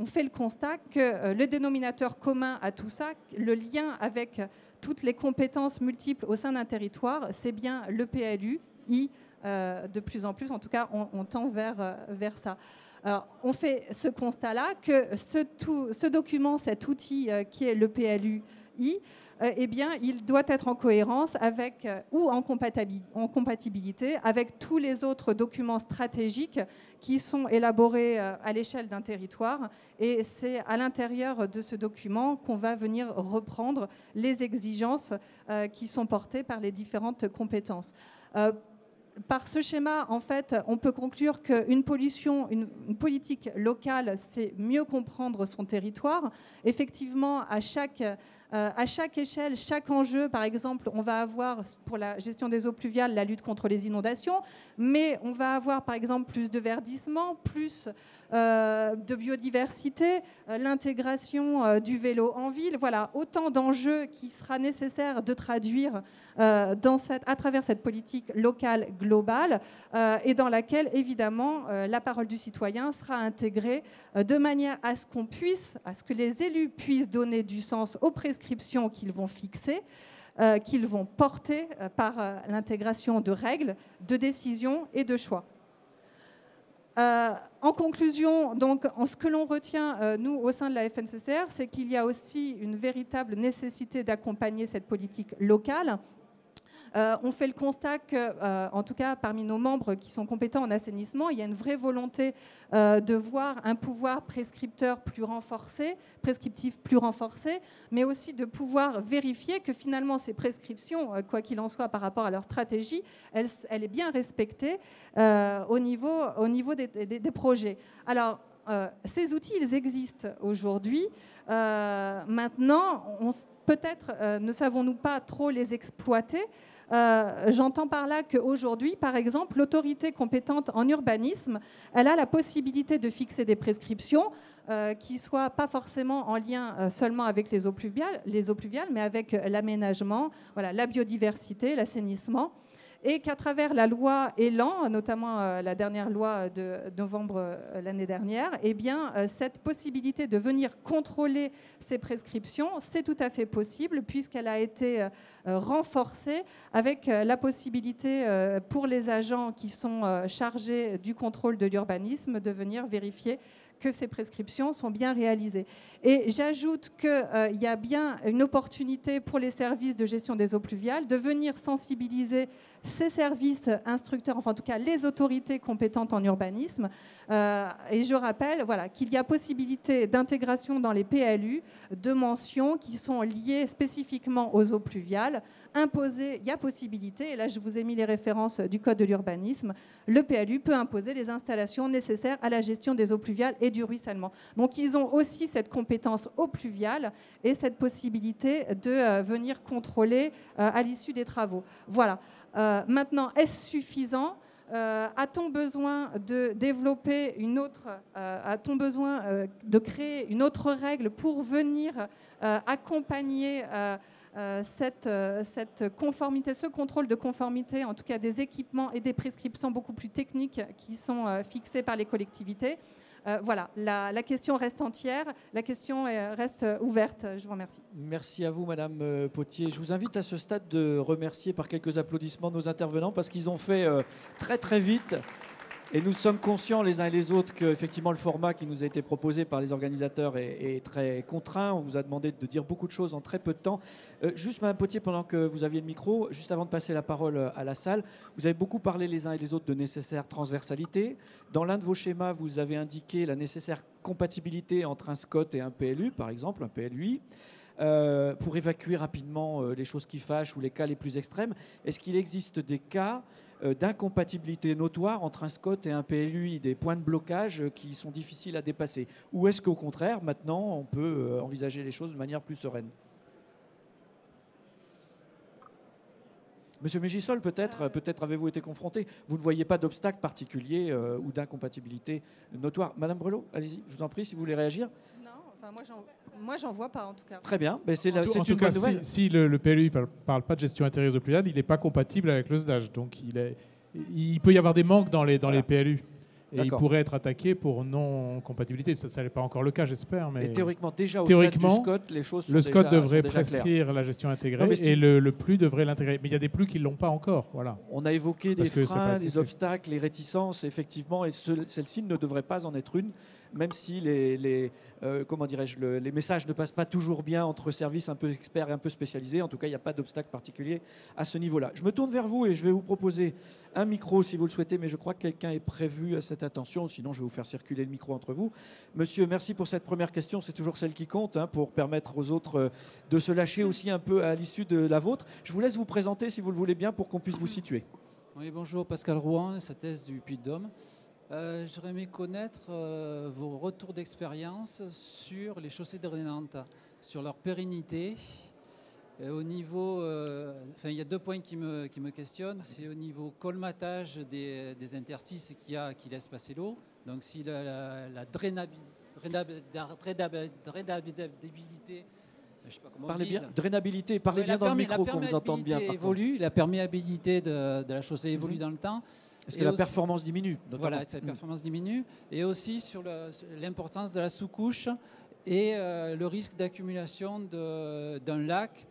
fait le constat que le dénominateur commun à tout ça, le lien avec toutes les compétences multiples au sein d'un territoire, c'est bien le PLUi, de plus en plus, en tout cas, on tend vers ça. Alors, on fait ce constat-là que ce document, cet outil qui est le PLUi, il doit être en cohérence avec ou en compatibilité avec tous les autres documents stratégiques qui sont élaborés à l'échelle d'un territoire. Et c'est à l'intérieur de ce document qu'on va venir reprendre les exigences qui sont portées par les différentes compétences. Par ce schéma, en fait, on peut conclure qu'une politique locale, c'est mieux comprendre son territoire. Effectivement, à chaque échelle, chaque enjeu, par exemple, on va avoir pour la gestion des eaux pluviales la lutte contre les inondations, mais on va avoir par exemple plus de verdissement, plus de biodiversité, l'intégration du vélo en ville. Voilà, autant d'enjeux qui sera nécessaire de traduire à travers cette politique locale globale et dans laquelle, évidemment, la parole du citoyen sera intégrée de manière à ce que les élus puissent donner du sens aux prescriptions qu'ils vont fixer, qu'ils vont porter par l'intégration de règles, de décisions et de choix. En conclusion, donc, ce que l'on retient, nous, au sein de la FNCCR, c'est qu'il y a aussi une véritable nécessité d'accompagner cette politique locale. On fait le constat que, en tout cas, parmi nos membres qui sont compétents en assainissement, il y a une vraie volonté de voir un pouvoir prescriptif plus renforcé, mais aussi de pouvoir vérifier que finalement ces prescriptions, quoi qu'il en soit par rapport à leur stratégie, elle est bien respectée au niveau des projets. Alors, ces outils, ils existent aujourd'hui. Maintenant, peut-être ne savons-nous pas trop les exploiter. J'entends par là qu'aujourd'hui, par exemple, l'autorité compétente en urbanisme, elle a la possibilité de fixer des prescriptions qui ne soient pas forcément en lien seulement avec les eaux pluviales, mais avec l'aménagement, voilà, la biodiversité, l'assainissement. et qu'à travers la loi Elan, notamment la dernière loi de novembre l'année dernière, eh bien, cette possibilité de venir contrôler ces prescriptions, c'est tout à fait possible puisqu'elle a été renforcée avec la possibilité pour les agents qui sont chargés du contrôle de l'urbanisme de venir vérifier que ces prescriptions sont bien réalisées. Et j'ajoute qu'il y a bien une opportunité pour les services de gestion des eaux pluviales de venir sensibiliser ces services instructeurs, enfin en tout cas les autorités compétentes en urbanisme. Et je rappelle qu'il y a possibilité d'intégration dans les PLU de mentions qui sont liées spécifiquement aux eaux pluviales. Imposer, il y a possibilité, et là je vous ai mis les références du Code de l'urbanisme, le PLU peut imposer les installations nécessaires à la gestion des eaux pluviales et du ruissellement. Donc ils ont aussi cette compétence eaux pluviales et cette possibilité de venir contrôler à l'issue des travaux. Voilà. Maintenant, est-ce suffisant ? A-t-on besoin de développer une autre, a-t-on besoin de créer une autre règle pour venir accompagner cette conformité, ce contrôle de conformité, en tout cas des équipements et des prescriptions beaucoup plus techniques qui sont fixées par les collectivités. Voilà, la question reste entière, la question reste ouverte. Je vous remercie.
Merci à vous, Madame Potier. Je vous invite à ce stade de remercier par quelques applaudissements nos intervenants parce qu'ils ont fait très très vite. Et nous sommes conscients les uns et les autres qu'effectivement le format qui nous a été proposé par les organisateurs est très contraint. On vous a demandé de dire beaucoup de choses en très peu de temps. Juste, Madame Potier, pendant que vous aviez le micro, juste avant de passer la parole à la salle, vous avez beaucoup parlé les uns et les autres de nécessaire transversalité. Dans l'un de vos schémas, vous avez indiqué la nécessaire compatibilité entre un SCOT et un PLU, par exemple, un PLUI. Pour évacuer rapidement les choses qui fâchent ou les cas les plus extrêmes. Est-ce qu'il existe des cas d'incompatibilité notoire entre un SCOT et un PLUI, des points de blocage qui sont difficiles à dépasser? Ou est-ce qu'au contraire, maintenant, on peut envisager les choses de manière plus sereine? Monsieur Mégisol, peut-être avez-vous été confronté. Vous ne voyez pas d'obstacle particulier ou d'incompatibilité notoire. Madame Brelot, allez-y, je vous en prie, si vous voulez réagir.
Non, enfin, moi, j'en vois pas, en tout cas.
Très bien, mais c'est une
bonne
nouvelle.
Si le PLU ne parle pas de gestion intérieure de pluviale, il n'est pas compatible avec le SDAGE. Donc il peut y avoir des manques dans les PLU. Et il pourrait être attaqué pour non-compatibilité. Ça n'est pas encore le cas, j'espère. Mais
théoriquement, déjà au stade du SCOT, les choses sont
le SCOT devrait
déjà
prescrire
claires.
la gestion intégrée et le PLU devrait l'intégrer. Mais il y a des PLU qui ne l'ont pas encore. Voilà.
On a évoqué des freins, des obstacles, les réticences, effectivement, et celle-ci ne devrait pas en être une, même si les messages ne passent pas toujours bien entre services un peu experts et un peu spécialisés. En tout cas, il n'y a pas d'obstacle particulier à ce niveau-là. Je me tourne vers vous et je vais vous proposer un micro si vous le souhaitez, mais je crois que quelqu'un est prévu à cette attention, sinon je vais vous faire circuler le micro entre vous. Monsieur, merci pour cette première question, c'est toujours celle qui compte, pour permettre aux autres de se lâcher aussi un peu à l'issue de la vôtre. Je vous laisse vous présenter si vous le voulez bien pour qu'on puisse vous situer.
Oui, bonjour, Pascal Rouen, synthèse du Puy-de-Dôme. J'aurais aimé connaître vos retours d'expérience sur les chaussées drainantes, sur leur pérennité. Au niveau, il y a deux points qui me questionnent. C'est au niveau colmatage des interstices qui laissent passer l'eau. Donc si la drainabilité, je sais pas comment
parlez bien, drainabilité, parlez bien dans le micro qu'on vous entende bien.
Évolue, la perméabilité de la chaussée évolue dans le temps.
Est-ce que la performance diminue notamment.
Voilà, la performance diminue. Et aussi sur l'importance de la sous-couche et le risque d'accumulation d'un lac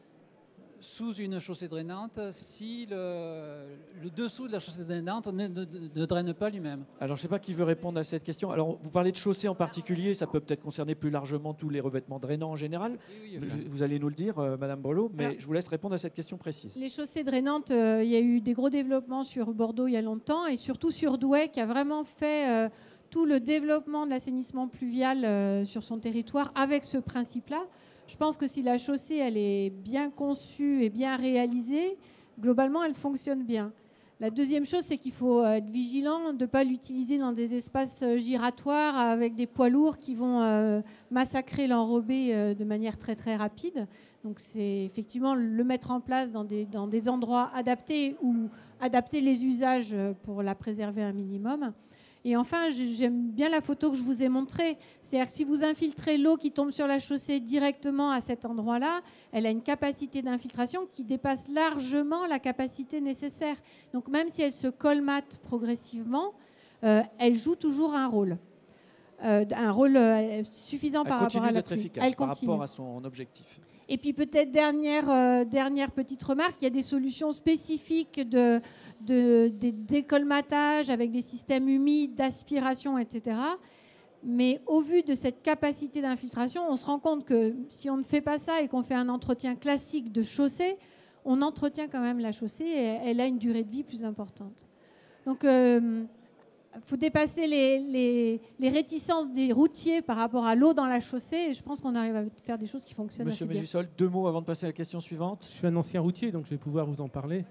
sous une chaussée drainante si le dessous de la chaussée drainante ne draine pas lui-même.
Alors je ne sais pas qui veut répondre à cette question. Alors vous parlez de chaussée en particulier, ça peut peut-être concerner plus largement tous les revêtements drainants en général. Oui, vous allez nous le dire, Madame Brelot, mais je vous laisse répondre à cette question précise.
Les chaussées drainantes, il y a eu des gros développements sur Bordeaux il y a longtemps et surtout sur Douai qui a vraiment fait tout le développement de l'assainissement pluvial sur son territoire avec ce principe-là. Je pense que si la chaussée elle est bien conçue et bien réalisée, globalement, elle fonctionne bien. La deuxième chose, c'est qu'il faut être vigilant de ne pas l'utiliser dans des espaces giratoires avec des poids lourds qui vont massacrer l'enrobé de manière très très rapide. Donc c'est effectivement le mettre en place dans des endroits adaptés ou adapter les usages pour la préserver un minimum. Et enfin, j'aime bien la photo que je vous ai montrée. C'est-à-dire que si vous infiltrez l'eau qui tombe sur la chaussée directement à cet endroit-là, elle a une capacité d'infiltration qui dépasse largement la capacité nécessaire. Donc même si elle se colmate progressivement, elle joue toujours un rôle suffisant par rapport à la pluie.
Efficace par rapport à son objectif.
Et puis peut-être dernière petite remarque, il y a des solutions spécifiques de décolmatage avec des systèmes humides, d'aspiration, etc. Mais au vu de cette capacité d'infiltration, on se rend compte que si on ne fait pas ça et qu'on fait un entretien classique de chaussée, on entretient quand même la chaussée et elle a une durée de vie plus importante. Donc il faut dépasser les réticences des routiers par rapport à l'eau dans la chaussée et je pense qu'on arrive à faire des choses qui fonctionnent
Monsieur
assez bien.
Mégisol, 2 mots avant de passer à la question suivante.
Je suis un ancien routier, donc je vais pouvoir vous en parler.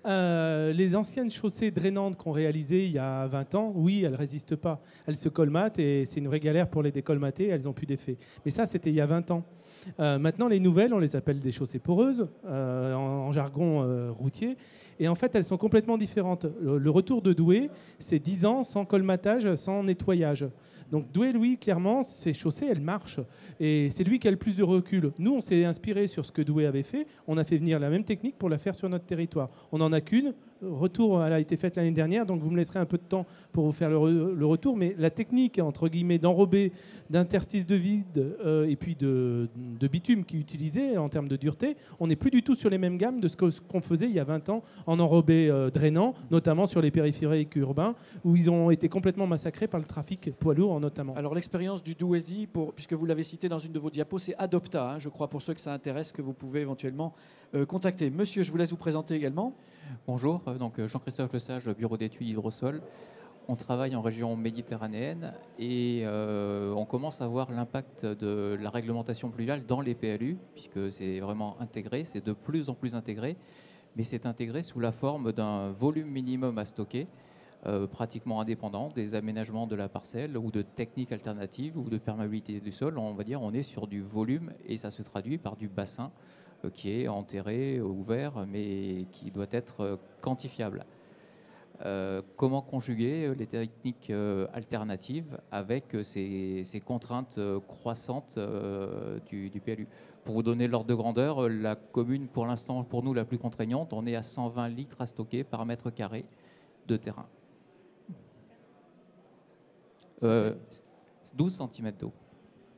Les anciennes chaussées drainantes qu'on réalisées il y a 20 ans, oui, elles ne résistent pas. Elles se colmatent et c'est une vraie galère pour les décolmater, elles n'ont plus d'effet. Mais ça, c'était il y a 20 ans. Maintenant, les nouvelles, on les appelle des chaussées poreuses, en jargon routier. Et en fait, elles sont complètement différentes. Le retour de Douai, c'est 10 ans sans colmatage, sans nettoyage. Donc Douai, lui, clairement, ses chaussées, elles marchent. Et c'est lui qui a le plus de recul. Nous, on s'est inspiré sur ce que Douai avait fait. On a fait venir la même technique pour la faire sur notre territoire. On n'en a qu'une. Retour, elle a été faite l'année dernière, donc vous me laisserez un peu de temps pour vous faire le retour. Mais la technique, entre guillemets, d'enrobé, d'interstice de vide et puis de bitume qui est utilisé en termes de dureté, on n'est plus du tout sur les mêmes gammes de ce qu'on faisait il y a 20 ans en enrobé drainant, notamment sur les périphériques urbains, où ils ont été complètement massacrés par le trafic poids lourd notamment.
Alors l'expérience du Douaisis, puisque vous l'avez cité dans une de vos diapos, c'est Adopta, hein, je crois, pour ceux que ça intéresse, que vous pouvez éventuellement contacter. Monsieur, je vous laisse vous présenter également.
Bonjour, donc Jean-Christophe Lesage, bureau d'études hydrosol. On travaille en région méditerranéenne et on commence à voir l'impact de la réglementation pluviale dans les PLU, puisque c'est vraiment intégré, c'est de plus en plus intégré, mais c'est intégré sous la forme d'un volume minimum à stocker, pratiquement indépendant des aménagements de la parcelle ou de techniques alternatives ou de perméabilité du sol. On va dire on est sur du volume et ça se traduit par du bassin qui est enterré, ouvert, mais qui doit être quantifiable. Comment conjuguer les techniques alternatives avec ces contraintes croissantes du PLU? Pour vous donner l'ordre de grandeur, la commune, pour l'instant, pour nous, la plus contraignante, on est à 120 litres à stocker par mètre carré de terrain. 12 cm d'eau.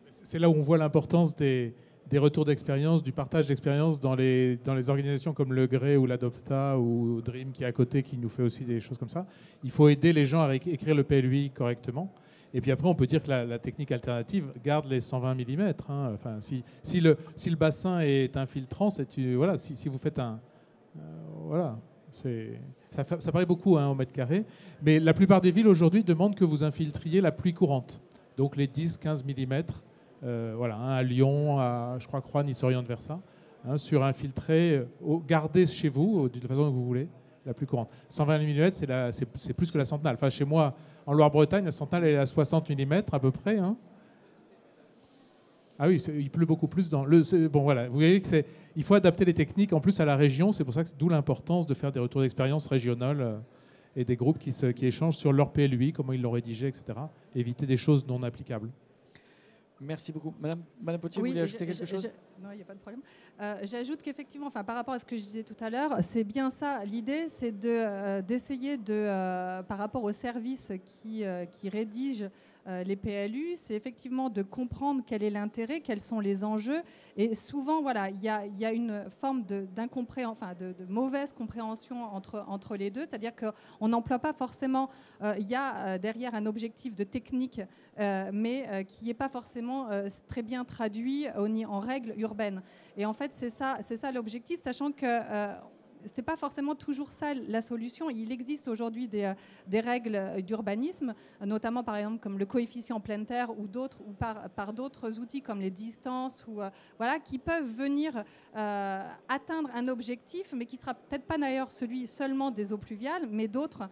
C'est là où on voit l'importance des retours d'expérience, du partage d'expérience dans les organisations comme le GRE ou l'Adopta ou Dream qui est à côté, qui nous fait aussi des choses comme ça. Il faut aider les gens à écrire le PLUI correctement. Et puis après, on peut dire que la technique alternative garde les 120 mm. Hein. Enfin, si le bassin est infiltrant, voilà, si vous faites un... voilà, ça paraît beaucoup hein, au mètre carré. Mais la plupart des villes aujourd'hui demandent que vous infiltriez la pluie courante. Donc les 10-15 mm. Voilà, hein, à Lyon, je crois que Rouen, ils s'orientent vers ça, hein, sur infiltré, gardez chez vous, de la façon que vous voulez, la plus courante. 120 mm, c'est plus que la centenale. Enfin, chez moi, en Loire-Bretagne, la centenale elle est à 60 mm à peu près. Hein. Ah oui, il pleut beaucoup plus dans le... Bon, voilà, vous voyez qu'il faut adapter les techniques en plus à la région. C'est pour ça que d'où l'importance de faire des retours d'expérience régionales et des groupes qui échangent sur leur PLUI, comment ils l'ont rédigé, etc. Éviter des choses non applicables.
Merci beaucoup. Madame Potier, vous voulez ajouter quelque chose?
Non, il n'y a pas de problème. J'ajoute qu'effectivement, par rapport à ce que je disais tout à l'heure, c'est bien ça. L'idée, c'est d'essayer par rapport aux services qui rédigent les PLU, c'est effectivement de comprendre quel est l'intérêt, quels sont les enjeux. Et souvent, voilà, il y a une forme de mauvaise compréhension entre les deux. C'est-à-dire qu'on n'emploie pas forcément... Il y a derrière un objectif de technique, mais qui n'est pas forcément très bien traduit en règles urbaines. Et en fait, c'est ça l'objectif, sachant que... ce n'est pas forcément toujours ça la solution. Il existe aujourd'hui des règles d'urbanisme, notamment par exemple comme le coefficient pleine terre ou par d'autres outils comme les distances, voilà, qui peuvent venir atteindre un objectif, mais qui ne sera peut-être pas d'ailleurs celui seulement des eaux pluviales, mais d'autres.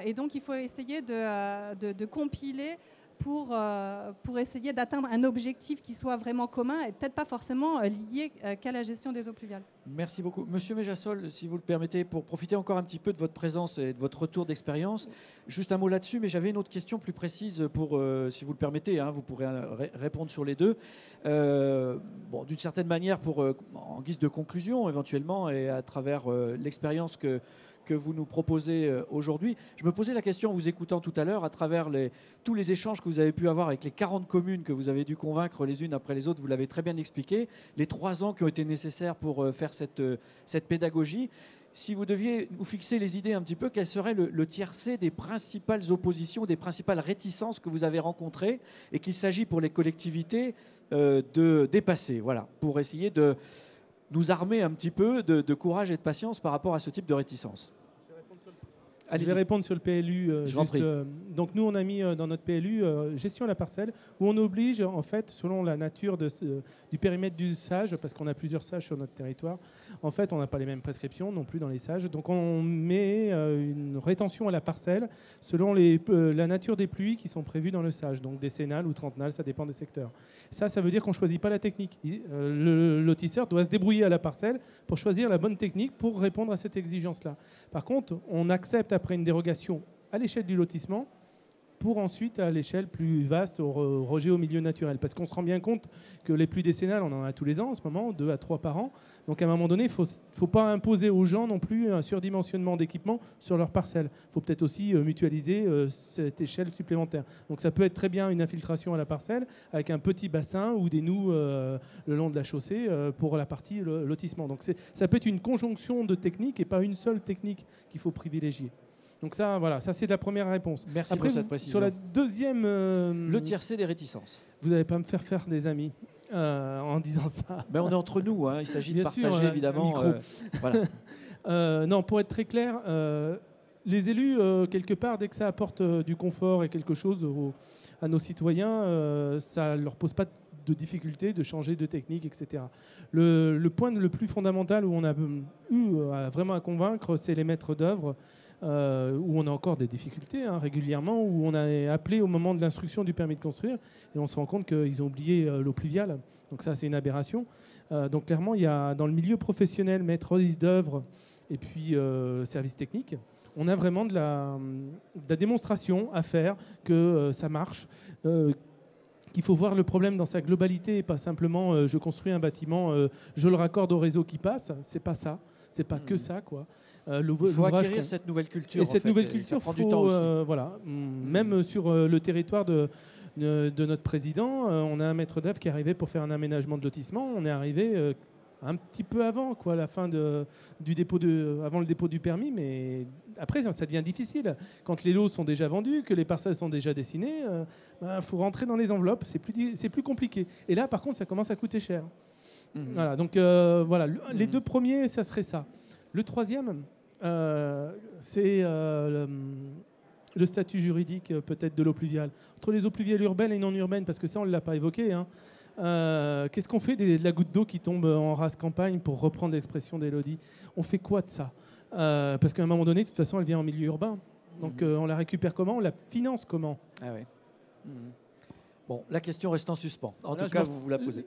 Et donc il faut essayer de compiler pour essayer d'atteindre un objectif qui soit vraiment commun et peut-être pas forcément lié qu'à la gestion des eaux pluviales.
Merci beaucoup. Monsieur Méjassol, si vous le permettez, pour profiter encore un petit peu de votre présence et de votre retour d'expérience, juste un mot là-dessus, mais j'avais une autre question plus précise pour, si vous le permettez, vous pourrez répondre sur les deux. D'une certaine manière, en guise de conclusion éventuellement, et à travers l'expérience que vous nous proposez aujourd'hui. Je me posais la question en vous écoutant tout à l'heure, à travers tous les échanges que vous avez pu avoir avec les 40 communes que vous avez dû convaincre les unes après les autres, vous l'avez très bien expliqué, les 3 ans qui ont été nécessaires pour faire cette pédagogie. Si vous deviez nous fixer les idées un petit peu, quel serait le tiercé des principales oppositions, des principales réticences que vous avez rencontrées et qu'il s'agit pour les collectivités de dépasser, voilà, pour essayer de nous armer un petit peu de courage et de patience par rapport à ce type de réticence.
Je vais répondre sur le PLU. Donc nous, on a mis dans notre PLU gestion à la parcelle, où on oblige, en fait, selon la nature du périmètre du sage, parce qu'on a plusieurs sages sur notre territoire, en fait, on n'a pas les mêmes prescriptions non plus dans les sages. Donc on met une rétention à la parcelle selon la nature des pluies qui sont prévues dans le sage, donc décennales ou trentenales, ça dépend des secteurs. Ça veut dire qu'on ne choisit pas la technique. Le lotisseur doit se débrouiller à la parcelle pour choisir la bonne technique pour répondre à cette exigence-là. Par contre, on accepte après une dérogation à l'échelle du lotissement pour ensuite à l'échelle plus vaste au rejet au milieu naturel. Parce qu'on se rend bien compte que les pluies décennales, on en a tous les ans en ce moment, 2 à 3 par an. Donc à un moment donné, il ne faut pas imposer aux gens non plus un surdimensionnement d'équipement sur leur parcelle. Il faut peut-être aussi mutualiser cette échelle supplémentaire. Donc ça peut être très bien une infiltration à la parcelle avec un petit bassin ou des noues le long de la chaussée pour la partie lotissement. Donc ça peut être une conjonction de techniques et pas une seule technique qu'il faut privilégier. Donc ça, voilà, ça c'est la première réponse.
Merci pour cette précision.
Sur la deuxième...
le tiercé des réticences.
Vous n'allez pas me faire des amis en disant ça.
Ben, on est entre nous, il s'agit de partager sûr, évidemment.
Voilà. Non, pour être très clair, les élus, quelque part, dès que ça apporte du confort et quelque chose à nos citoyens, ça ne leur pose pas de difficulté de changer de technique, etc. Le point le plus fondamental où on a eu vraiment à convaincre, c'est les maîtres d'œuvre, où on a encore des difficultés régulièrement, où on a appelé au moment de l'instruction du permis de construire et on se rend compte qu'ils ont oublié l'eau pluviale. Donc ça, c'est une aberration. Donc clairement, il y a dans le milieu professionnel, maîtrise d'œuvre et puis service technique, on a vraiment de la démonstration à faire que ça marche, qu'il faut voir le problème dans sa globalité et pas simplement je construis un bâtiment, je le raccorde au réseau qui passe. C'est pas ça, c'est pas que ça, quoi.
Il faut acquérir cette nouvelle culture.
Et cette nouvelle culture,
prend du temps aussi.
Voilà. Même sur le territoire de notre président, on a un maître d'œuvre qui est arrivé pour faire un aménagement de lotissement. On est arrivé un petit peu avant, quoi, la fin avant le dépôt du permis, mais après ça devient difficile. Quand les lots sont déjà vendus, que les parcelles sont déjà dessinées, faut rentrer dans les enveloppes, c'est plus compliqué. Et là, par contre, ça commence à coûter cher. Voilà. Donc voilà, les 2 premiers, ça serait ça. Le 3e, c'est le statut juridique peut-être de l'eau pluviale. Entre les eaux pluviales urbaines et non urbaines, parce que ça, on ne l'a pas évoqué. Qu'est-ce qu'on fait de la goutte d'eau qui tombe en rase campagne, pour reprendre l'expression d'Élodie? On fait quoi de ça? Parce qu'à un moment donné, de toute façon, elle vient en milieu urbain. Donc on la récupère comment? On la finance comment?
Ah ouais. Bon, la question reste en suspens. En tout cas, vous la posez.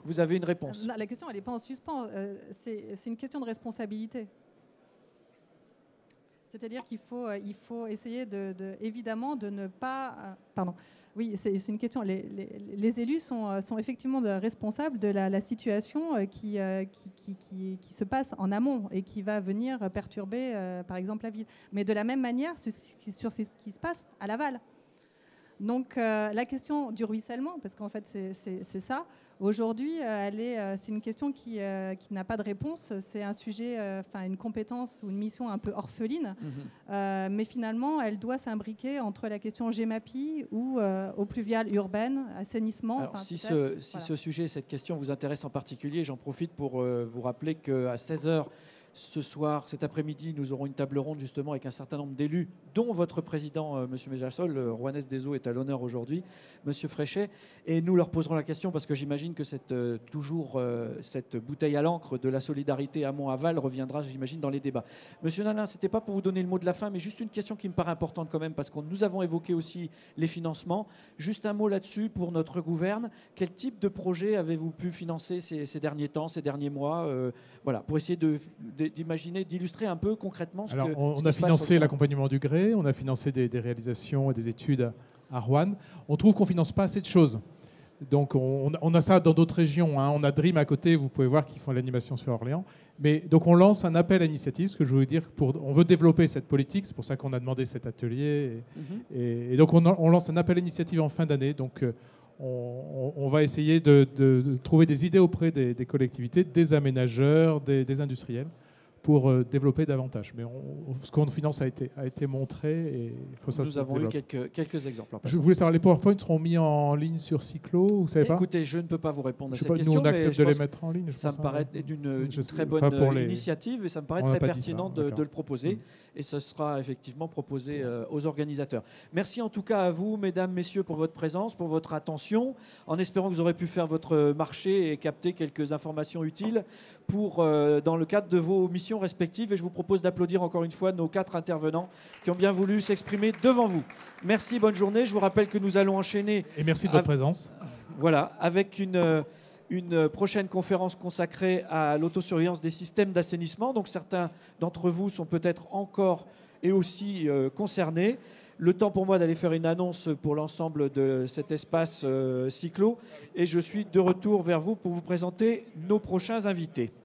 Vous avez une réponse?
La question, elle n'est pas en suspens. C'est une question de responsabilité. C'est-à-dire qu'il faut essayer évidemment de ne pas... pardon. Oui, c'est une question. Les élus sont effectivement responsables de la situation qui se passe en amont et qui va venir perturber, par exemple, la ville. Mais de la même manière, sur ce qui se passe à l'aval. Donc la question du ruissellement, parce qu'en fait c'est ça, aujourd'hui c'est une question qui n'a pas de réponse, c'est un sujet, une compétence ou une mission un peu orpheline, mais finalement elle doit s'imbriquer entre la question GEMAPI ou eau pluviale urbaine, assainissement.
Alors, si ce sujet, cette question vous intéresse en particulier, j'en profite pour vous rappeler qu'à 16h, Ce soir, cet après-midi, nous aurons une table ronde justement avec un certain nombre d'élus, dont votre président, M. Méjassol. Rouennès des Eaux est à l'honneur aujourd'hui, M. Fréchet. Et nous leur poserons la question parce que j'imagine que cette bouteille à l'encre de la solidarité amont-aval reviendra, j'imagine, dans les débats. Monsieur Nalin, ce n'était pas pour vous donner le mot de la fin, mais juste une question qui me paraît importante quand même parce que nous avons évoqué aussi les financements. Juste un mot là-dessus pour notre gouverne. Quel type de projet avez-vous pu financer ces derniers temps, ces derniers mois, voilà, pour essayer d'imaginer, d'illustrer un peu concrètement ce
on a financé l'accompagnement du grès, on a financé des réalisations et des études à Rouen. On trouve qu'on ne finance pas assez de choses. Donc on a ça dans d'autres régions. Hein. On a Dream à côté, vous pouvez voir qu'ils font l'animation sur Orléans. Mais donc on lance un appel à initiative, ce que je veux dire, on veut développer cette politique, c'est pour ça qu'on a demandé cet atelier. Et donc on lance un appel à initiative en fin d'année. Donc on va essayer de trouver des idées auprès des collectivités, des aménageurs, des industriels, pour développer davantage. Mais ce qu'on finance a été montré et il faut ça se développe.
Nous avons eu quelques exemples.
Je voulais savoir, les PowerPoint seront mis en ligne sur Cyclo, vous savez pas?
Écoutez, je ne peux pas vous répondre à cette question.
Nous, on accepte de les mettre en ligne.
Ça me paraît d'une très bonne initiative et ça me paraît très pertinent de le proposer. Et ce sera effectivement proposé aux organisateurs. Merci en tout cas à vous, mesdames, messieurs, pour votre présence, pour votre attention, en espérant que vous aurez pu faire votre marché et capter quelques informations utiles dans le cadre de vos missions respectives. Et je vous propose d'applaudir encore une fois nos 4 intervenants qui ont bien voulu s'exprimer devant vous. Merci, bonne journée. Je vous rappelle que nous allons enchaîner.
Et merci de votre présence.
Voilà, avec une prochaine conférence consacrée à l'autosurveillance des systèmes d'assainissement. Donc certains d'entre vous sont peut-être encore et aussi concernés. Le temps pour moi d'aller faire une annonce pour l'ensemble de cet espace cyclo. Et je suis de retour vers vous pour vous présenter nos prochains invités.